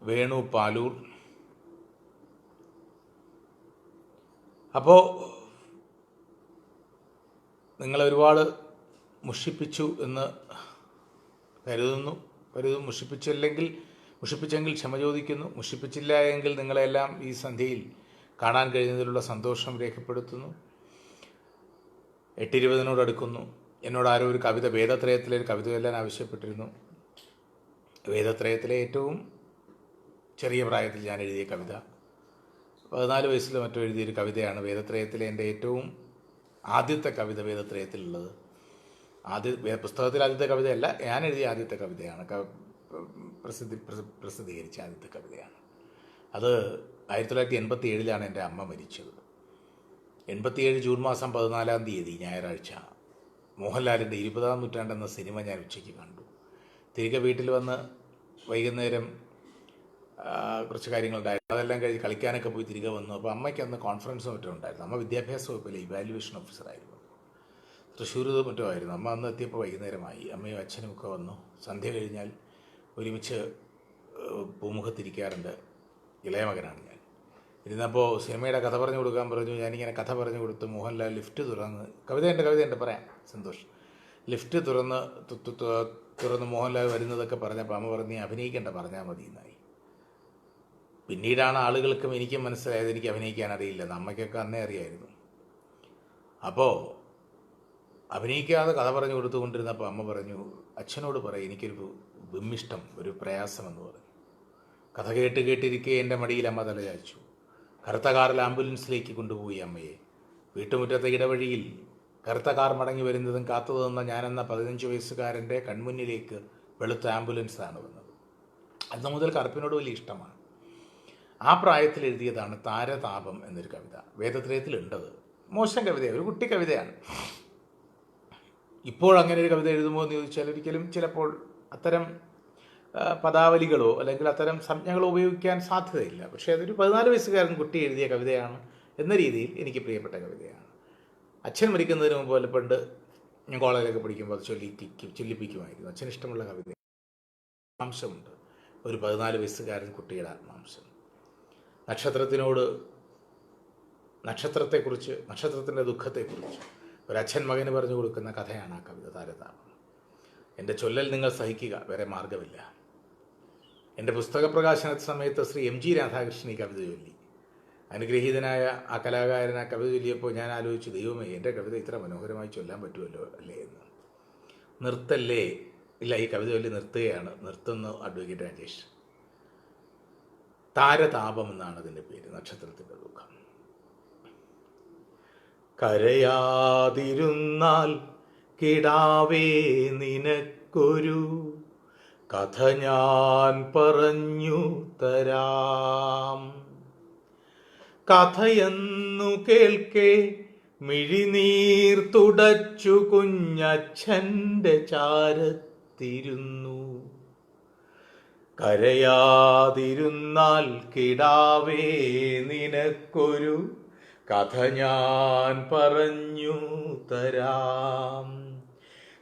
വേണു പാലൂർ. അപ്പോൾ നിങ്ങളെ ഒരുപാട് മുഷിപ്പിച്ചു എന്ന് മുഷിപ്പിച്ചെങ്കിൽ ക്ഷമ ചോദിക്കുന്നു. മുഷിപ്പിച്ചില്ല എങ്കിൽ നിങ്ങളെല്ലാം ഈ സന്ധ്യയിൽ കാണാൻ കഴിഞ്ഞതിലുള്ള സന്തോഷം രേഖപ്പെടുത്തുന്നു. 8:20 അടുക്കുന്നു. എന്നോട് ആരോ ഒരു കവിത, വേദത്രയത്തിലെ ഒരു കവിത ചൊല്ലാൻ ആവശ്യപ്പെട്ടിരുന്നു. വേദത്രയത്തിലെ ഏറ്റവും ചെറിയ പ്രായത്തിൽ ഞാൻ എഴുതിയ കവിത, 14 വയസ്സിൽ മറ്റോ എഴുതിയൊരു കവിതയാണ്. വേദത്രയത്തിലെ എൻ്റെ ഏറ്റവും ആദ്യത്തെ കവിത വേദത്രയത്തിലുള്ളത്. പുസ്തകത്തിൽ ആദ്യത്തെ കവിതയല്ല, ഞാൻ എഴുതിയ ആദ്യത്തെ കവിതയാണ്, പ്രസിദ്ധീകരിച്ച ആദ്യത്തെ കവിതയാണ്. അത് 1987 എൻ്റെ അമ്മ മരിച്ചത്. 87 ജൂൺ മാസം 14 ഞായറാഴ്ച മോഹൻലാലിൻ്റെ 20-ാം നൂറ്റാണ്ടെന്ന സിനിമ ഞാൻ ഉച്ചയ്ക്ക് കണ്ടു. തിരികെ വീട്ടിൽ വന്ന് വൈകുന്നേരം കുറച്ച് കാര്യങ്ങളുണ്ടായിരുന്നു. അതെല്ലാം കഴിഞ്ഞ് കളിക്കാനൊക്കെ പോയി തിരികെ വന്നു. അപ്പോൾ അമ്മയ്ക്ക് അന്ന് കോൺഫറൻസ് മറ്റോ ഉണ്ടായിരുന്നു. അമ്മ വിദ്യാഭ്യാസ വകുപ്പിലെ ഇവാലുവേഷൻ ഓഫീസറായിരുന്നു, തൃശ്ശൂർ മറ്റോ ആയിരുന്നു. അമ്മ അന്ന് എത്തിയപ്പോൾ വൈകുന്നേരമായി. അമ്മയും അച്ഛനും ഒക്കെ വന്നു. സന്ധ്യ കഴിഞ്ഞാൽ ഒരുമിച്ച് പൂമുഖത്തിരിക്കാറുണ്ട്. ഇളയ മകനാണ് ഞാൻ. ഇരുന്നപ്പോൾ സിനിമയുടെ കഥ പറഞ്ഞു കൊടുക്കാൻ പറഞ്ഞു. ഞാനിങ്ങനെ കഥ പറഞ്ഞു കൊടുത്ത് മോഹൻലാൽ ലിഫ്റ്റ് തുറന്ന്, കവിതയുണ്ട് പറയാം, സന്തോഷം. ലിഫ്റ്റ് തുറന്ന് മോഹൻലാൽ വരുന്നതൊക്കെ പറഞ്ഞപ്പോൾ അമ്മ പറഞ്ഞ് അഭിനയിക്കേണ്ട, പറഞ്ഞാൽ മതി എന്നായി. പിന്നീടാണ് ആളുകൾക്കും എനിക്കും മനസ്സിലായത് എനിക്ക് അഭിനയിക്കാൻ അറിയില്ലെന്ന്. അമ്മയ്ക്കൊക്കെ അന്നേ അറിയായിരുന്നു. അപ്പോൾ അഭിനയിക്കാതെ കഥ പറഞ്ഞു കൊടുത്തുകൊണ്ടിരുന്നപ്പോൾ അമ്മ പറഞ്ഞു, അച്ഛനോട് പറയും എനിക്കൊരു വിമ്മിഷ്ടം, ഒരു പ്രയാസമെന്ന് പറഞ്ഞു. കഥ കേട്ടിരിക്കെ എൻ്റെ മടിയിൽ അമ്മ തലചാച്ചു. കറുത്ത കാറിൽ ആംബുലൻസിലേക്ക് കൊണ്ടുപോയി അമ്മയെ. വീട്ടുമുറ്റത്തെ ഇടവഴിയിൽ കറുത്ത കാർ മടങ്ങി വരുന്നതും കാത്തു നിന്ന ഞാനെന്ന 15 വയസ്സുകാരൻ്റെ കൺമുന്നിലേക്ക് വെളുത്ത ആംബുലൻസാണ് വന്നത്. അന്ന് മുതൽ കറുപ്പിനോട് വലിയ ഇഷ്ടമാണ്. ആ പ്രായത്തിൽ എഴുതിയതാണ് താരതാപം എന്നൊരു കവിത. വേദത്രയത്തിലുണ്ടത്. മോശം കവിതയാണ്, ഒരു കുട്ടി കവിതയാണ്. ഇപ്പോൾ അങ്ങനെ ഒരു കവിത എഴുതുമോ എന്ന് ചോദിച്ചാൽ ഒരിക്കലും ചിലപ്പോൾ അത്തരം പദാവലികളോ അല്ലെങ്കിൽ അത്തരം സംജ്ഞകളോ ഉപയോഗിക്കാൻ സാധ്യതയില്ല. പക്ഷേ അതൊരു 14 വയസ്സുകാരൻ കുട്ടി എഴുതിയ കവിതയാണ് എന്ന രീതിയിൽ എനിക്ക് പ്രിയപ്പെട്ട കവിതയാണ്. അച്ഛൻ മരിക്കുന്നതിന് മുമ്പ് പണ്ട് ഞാൻ കോളേജിലൊക്കെ പഠിക്കുമ്പോൾ അത് ചൊല്ലിപ്പിക്കുമായിരുന്നു. അച്ഛന് ഇഷ്ടമുള്ള കവിത. ആത്മാംശമുണ്ട്, ഒരു 14 വയസ്സുകാരൻ കുട്ടിയുടെ ആത്മാംശം. നക്ഷത്രത്തെക്കുറിച്ച്, നക്ഷത്രത്തിൻ്റെ ദുഃഖത്തെക്കുറിച്ച് ഒരച്ഛൻ മകന് പറഞ്ഞു കൊടുക്കുന്ന കഥയാണ് ആ കവിത താരതാപം. എൻ്റെ ചൊല്ലൽ നിങ്ങൾ സഹിക്കുക, വേറെ മാർഗമില്ല. എൻ്റെ പുസ്തക പ്രകാശന സമയത്ത് ശ്രീ MG രാധാകൃഷ്ണൻ ഈ കവിത ചൊല്ലി. അനുഗ്രഹീതനായ ആ കലാകാരൻ ആ കവിത ചൊല്ലിയപ്പോൾ ഞാൻ ആലോചിച്ചു, ദൈവമേ, എൻ്റെ കവിത ഇത്ര മനോഹരമായി ചൊല്ലാൻ പറ്റുമല്ലോ അല്ലേ എന്ന്. നിർത്തല്ലേ, ഇല്ല, ഈ കവിത ചൊല്ലി നിർത്തുകയാണ്. നിർത്തുന്നു അഡ്വക്കേറ്റ് രാജേഷ്. താരതാപം എന്നാണ് അതിൻ്റെ പേര്, നക്ഷത്രത്തിൻ്റെ ദുഃഖം. കരയാതിരുന്നാൽ കിടാവേ നിനക്കൊരു കഥ ഞാൻ പറഞ്ഞു തരാം. കഥയെന്നു കേൾക്കെ മിഴിനീർ തുടച്ചു കുഞ്ഞച്ഛൻ്റെ ചാരത്തിരുന്നു. കരയാതിരുന്നാൽ കിടാവേ നിനക്കൊരു കഥ ഞാൻ പറഞ്ഞു തരാം.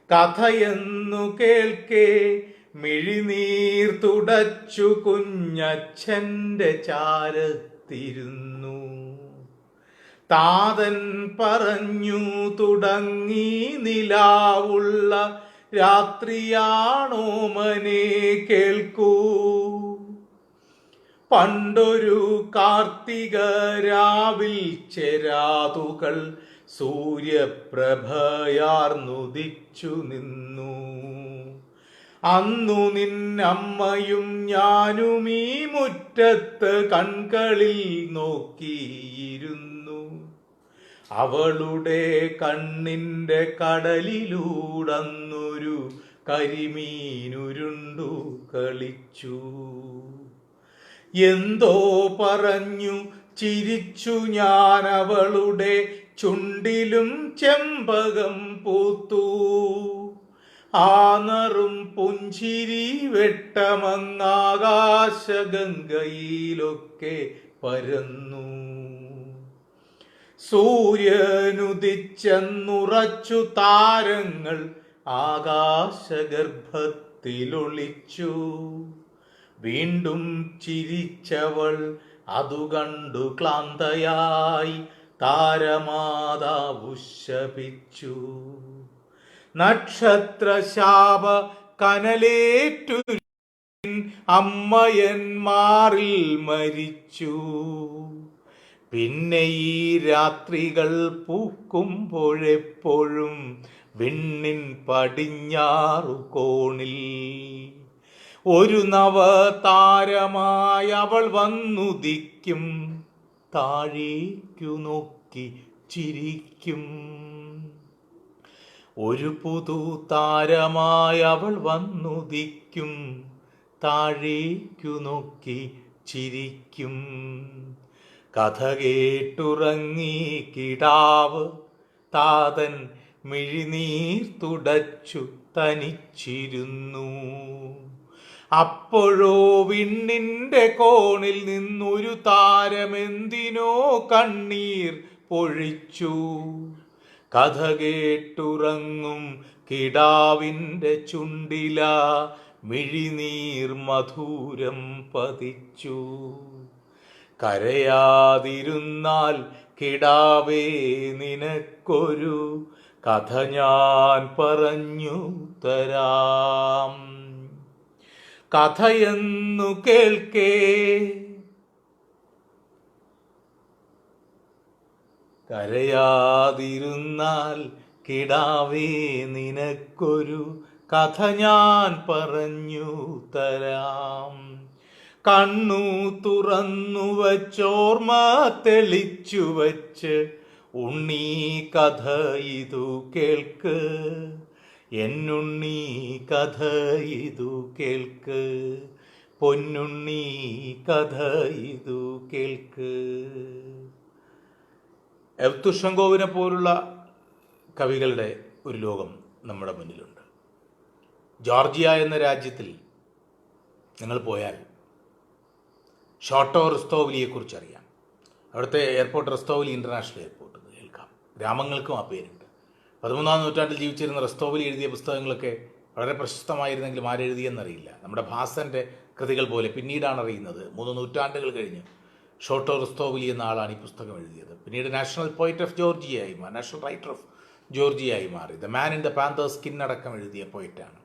കഥയെന്നു കേൾക്കെ മിഴിനീർ തുടച്ചു കുഞ്ഞച്ഛൻ്റെ ചാരത്തിരുന്നു. താതൻ പറഞ്ഞു തുടങ്ങി, നിലാവുള്ള രാത്രിയാണോ മനെ കേൾക്കൂ. പണ്ടൊരു കാർത്തിക രാവിൽ ചെരാതുകൾ സൂര്യപ്രഭയാർന്നുദിച്ചു നിന്നു. അന്നു നിന്നമ്മയും ഞാനും ഈ മുറ്റത്ത് കൺകളിൽ നോക്കിയിരുന്നു. അവളുടെ കണ്ണിൻ്റെ കടലിലൂടന്നൊരു കരിമീനുരുണ്ടു കളിച്ചു. എന്തോ പറഞ്ഞു ചിരിച്ചു ഞാൻ, അവളുടെ ചുണ്ടിലും ചെമ്പകം പൂത്തു. ആ നറും പുഞ്ചിരി വെട്ടമങ്ങാകാശഗംഗയിലൊക്കെ പരന്നു. സൂര്യനുദിച്ചെന്നുറച്ചു താരങ്ങൾ ആകാശഗർഭത്തിലൊളിച്ചു. വീണ്ടും ചിരിച്ചവൾ അതു കണ്ടു ക്ലാന്തയായി താരമാതാവു ശപിച്ചു. നക്ഷത്രശാപ കനലേറ്റു അമ്മയന്മാരിൽ മരിച്ചു. പിന്നെ ഈ രാത്രികൾ പൂക്കുമ്പോഴെപ്പോഴും വിണ്ണിൻ പടിഞ്ഞാറു കോണിൽ ഒരു നവതാരമായി അവൾ വന്നുദിക്കും. താഴേക്കു നോക്കി ചിരിക്കും. ഒരു പുതു താരമായി അവൾ വന്നുദിക്കും. താഴേക്കു നോക്കി ചിരിക്കും. കഥ കേട്ടുറങ്ങി കിടാവ്. താതൻ മിഴിനീർ തുടച്ചു തനിച്ചിരുന്നു. അപ്പോഴോ വിണ്ണിൻ്റെ കോണിൽ നിന്നൊരു താരമെന്തിനോ കണ്ണീർ പൊഴിച്ചു. കഥ കേട്ടുറങ്ങും കിടാവിൻ്റെ ചുണ്ടില മിഴിനീർ മധുരം പതിച്ചു. കരയാതിരുന്നാൽ കിടാവേ നിനക്കൊരു കഥ ഞാൻ പറഞ്ഞു തരാം. കഥയെന്നു കേൾക്കേ. കരയാതിരുന്നാൽ കിടാവേ നിനക്കൊരു കഥ ഞാൻ പറഞ്ഞു തരാം. കണ്ണു തുറന്നു വച്ചോർമ്മ തെളിച്ചു വച്ച് ഉണ്ണീ കഥ ഇതു കേൾക്ക്. എന്നുണ്ണീ കഥ ഇതു കേൾക്ക്. പൊന്നുണ്ണീ കഥ ഇതു കേൾക്ക്. എവ്തുഷങ്കോവിനെ പോലുള്ള കവികളുടെ ഒരു ലോകം നമ്മുടെ മുന്നിലുണ്ട്. ജോർജിയ എന്ന രാജ്യത്തിൽ നിങ്ങൾ പോയാൽ ഷോട്ടോ റിസ്തോവലിയെക്കുറിച്ച് അറിയാം. അവിടുത്തെ എയർപോർട്ട് റിസ്തോവലി ഇൻ്റർനാഷണൽ എയർപോർട്ട് എന്ന് കേൾക്കാം. ഗ്രാമങ്ങൾക്കും ആ പേരുണ്ട്. 13-ാം നൂറ്റാണ്ടിൽ ജീവിച്ചിരുന്ന റിസ്തോവലി എഴുതിയ പുസ്തകങ്ങളൊക്കെ വളരെ പ്രശസ്തമായിരുന്നെങ്കിലും ആരെഴുതിയെന്നറിയില്ല. നമ്മുടെ ഭാസൻ്റെ കൃതികൾ പോലെ പിന്നീടാണ് അറിയുന്നത്. 3 നൂറ്റാണ്ടുകൾ കഴിഞ്ഞ് ഷോട്ടോ റിസ്തോവലി എന്ന ആളാണ് ഈ പുസ്തകം എഴുതിയത്. പിന്നീട് നാഷണൽ പോയിറ്റ് ഓഫ് ജോർജിയയായി മാറി, നാഷണൽ റൈറ്റർ ഓഫ് ജോർജിയയായി മാറി. The man in the panther skin അടക്കം എഴുതിയ പോയിറ്റാണ്.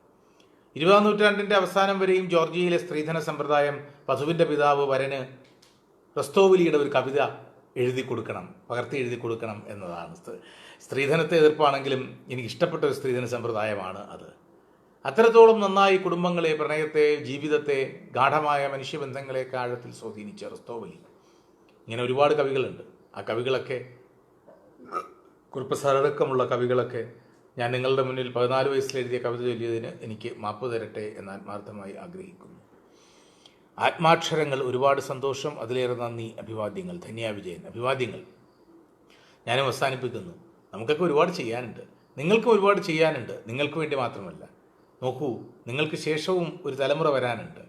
20-ാം നൂറ്റാണ്ടിൻ്റെ അവസാനം വരെയും ജോർജിയയിലെ സ്ത്രീധന സമ്പ്രദായം വധുവിൻ്റെ പിതാവ് വരന് റിസ്തോവലിയുടെ ഒരു കവിത എഴുതി കൊടുക്കണം, പകർത്തി എഴുതി കൊടുക്കണം എന്നതാണ്. സ്ത്രീധനത്തെ എതിർപ്പാണെങ്കിലും എനിക്കിഷ്ടപ്പെട്ട ഒരു സ്ത്രീധന സമ്പ്രദായമാണ് അത്. അത്രത്തോളം നന്നായി കുടുംബങ്ങളെ, പ്രണയത്തെ, ജീവിതത്തെ, ഗാഠമായ മനുഷ്യബന്ധങ്ങളെയൊക്കെ ആഴത്തിൽ സ്വാധീനിച്ച റിസ്തോവലി. ഇങ്ങനെ ഒരുപാട് കവികളുണ്ട്. ആ കവികളൊക്കെ, കുറിപ്പസാറടക്കമുള്ള കവികളൊക്കെ ഞാൻ നിങ്ങളുടെ മുന്നിൽ 14 വയസ്സിൽ എഴുതിയ കവിത ചൊല്ലിയതിന് എനിക്ക് മാപ്പ് തരട്ടെ എന്ന് ആത്മാർത്ഥമായി ആഗ്രഹിക്കുന്നു. ആത്മാക്ഷരങ്ങൾ, ഒരുപാട് സന്തോഷം, അതിലേറെ നന്ദി, അഭിവാദ്യങ്ങൾ. ധന്യ വിജയൻ. അഭിവാദ്യങ്ങൾ. ഞാനും അവസാനിപ്പിക്കുന്നു. നമുക്കൊക്കെ ഒരുപാട് ചെയ്യാനുണ്ട്, നിങ്ങൾക്കും ഒരുപാട് ചെയ്യാനുണ്ട്. നിങ്ങൾക്ക് വേണ്ടി മാത്രമല്ല, നോക്കൂ, നിങ്ങൾക്ക് ശേഷവും ഒരു തലമുറ വരാനുണ്ട്.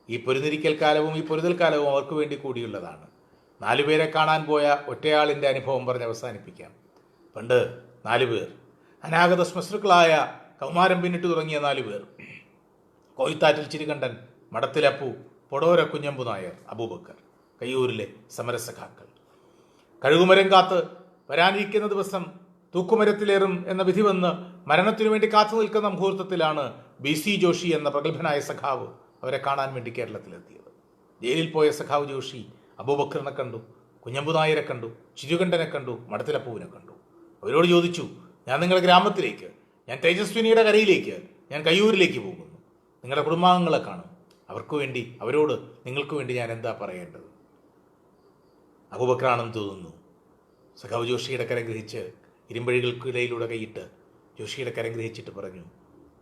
ഈ പൊരുതിരിക്കൽ കാലവും ഈ പൊരുതൽ കാലവും അവർക്ക് വേണ്ടി കൂടിയുള്ളതാണ്. 4 പേരെ കാണാൻ പോയ ഒറ്റയാളിൻ്റെ അനുഭവം പറഞ്ഞ് അവസാനിപ്പിക്കാം. പണ്ട് 4 പേർ, അനാഗത ശ്മശ്രുക്കളായ കൗമാരം പിന്നിട്ട് തുടങ്ങിയ 4 പേർ, കോയിത്താറ്റിൽ ചിരികണ്ഠൻ, മടത്തിലപ്പു, പൊടോര കുഞ്ഞമ്പു നായർ, അബൂബക്കർ, കയ്യൂരിലെ സമരസഖാക്കൾ. കഴുകുമരം കാത്ത് വരാനിരിക്കുന്ന ദിവസം തൂക്കുമരത്തിലേറും എന്ന വിധി വന്ന് മരണത്തിനു വേണ്ടി കാത്തു നിൽക്കുന്ന മുഹൂർത്തത്തിലാണ് BC ജോഷി എന്ന പ്രഗത്ഭനായ സഖാവ് അവരെ കാണാൻ വേണ്ടി കേരളത്തിലെത്തിയത്. ജയിലിൽ പോയ സഖാവ് ജോഷി അബൂബക്കറിനെ കണ്ടു, കുഞ്ഞമ്പു നായരെ കണ്ടു, ചിരുകണ്ഠനെ കണ്ടു, മടത്തിലപ്പൂവിനെ കണ്ടു. അവരോട് ചോദിച്ചു, ഞാൻ നിങ്ങളുടെ ഗ്രാമത്തിലേക്ക്, ഞാൻ തേജസ്വിനിയുടെ കരയിലേക്ക്, ഞാൻ കയ്യൂരിലേക്ക് പോകുന്നു. നിങ്ങളുടെ കുടുംബാംഗങ്ങളെ കാണും. അവർക്ക് വേണ്ടി, അവരോട് നിങ്ങൾക്ക് വേണ്ടി ഞാൻ എന്താ പറയേണ്ടത്? അബൂബക്കറാണെന്ന് തോന്നുന്നു. സഖാവ് ജോഷിയുടെ കരം ഗ്രഹിച്ച് ഇരുമ്പഴികൾക്കിടയിലൂടെ കൈയിട്ട് ജോഷിയുടെ കരം ഗ്രഹിച്ചിട്ട് പറഞ്ഞു,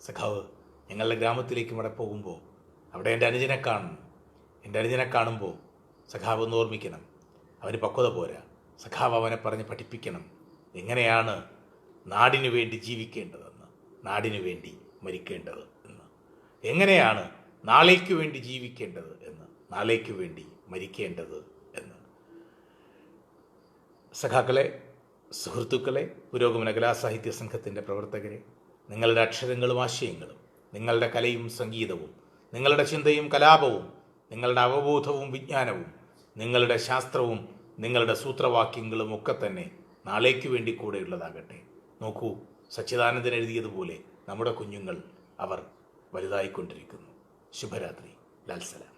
സഖാവ്, ഞങ്ങളുടെ ഗ്രാമത്തിലേക്ക് ഇവിടെ പോകുമ്പോൾ അവിടെ എൻ്റെ അനുജനെ കാണും. എൻ്റെ അനുജനെ കാണുമ്പോൾ സഖാവ് ഒന്ന് ഓർമ്മിക്കണം, അവന് പക്വത പോരാ. സഖാവ് അവനെ പറഞ്ഞ് പഠിപ്പിക്കണം എങ്ങനെയാണ് നാടിനു വേണ്ടി ജീവിക്കേണ്ടതെന്ന്, നാടിനു വേണ്ടി മരിക്കേണ്ടത് എന്ന്, എങ്ങനെയാണ് നാളേക്ക് വേണ്ടി ജീവിക്കേണ്ടത് എന്ന്, നാളേക്ക് വേണ്ടി മരിക്കേണ്ടത് എന്ന്. സഖാക്കളെ, സുഹൃത്തുക്കളെ, പുരോഗമന കലാസാഹിത്യ സംഘത്തിൻ്റെ പ്രവർത്തകരെ, നിങ്ങളുടെ അക്ഷരങ്ങളും ആശയങ്ങളും, നിങ്ങളുടെ കലയും സംഗീതവും, നിങ്ങളുടെ ചിന്തയും കലാപവും, നിങ്ങളുടെ അവബോധവും വിജ്ഞാനവും, നിങ്ങളുടെ ശാസ്ത്രവും, നിങ്ങളുടെ സൂത്രവാക്യങ്ങളും ഒക്കെ തന്നെ നാളേക്ക് വേണ്ടി കൂടെയുള്ളതാകട്ടെ. നോക്കൂ, സച്ചിദാനന്ദൻ എഴുതിയതുപോലെ നമ്മുടെ കുഞ്ഞുങ്ങൾ അവർ വലുതായിക്കൊണ്ടിരിക്കുന്നു. ശുഭരാത്രി. ലാൽ സലാം.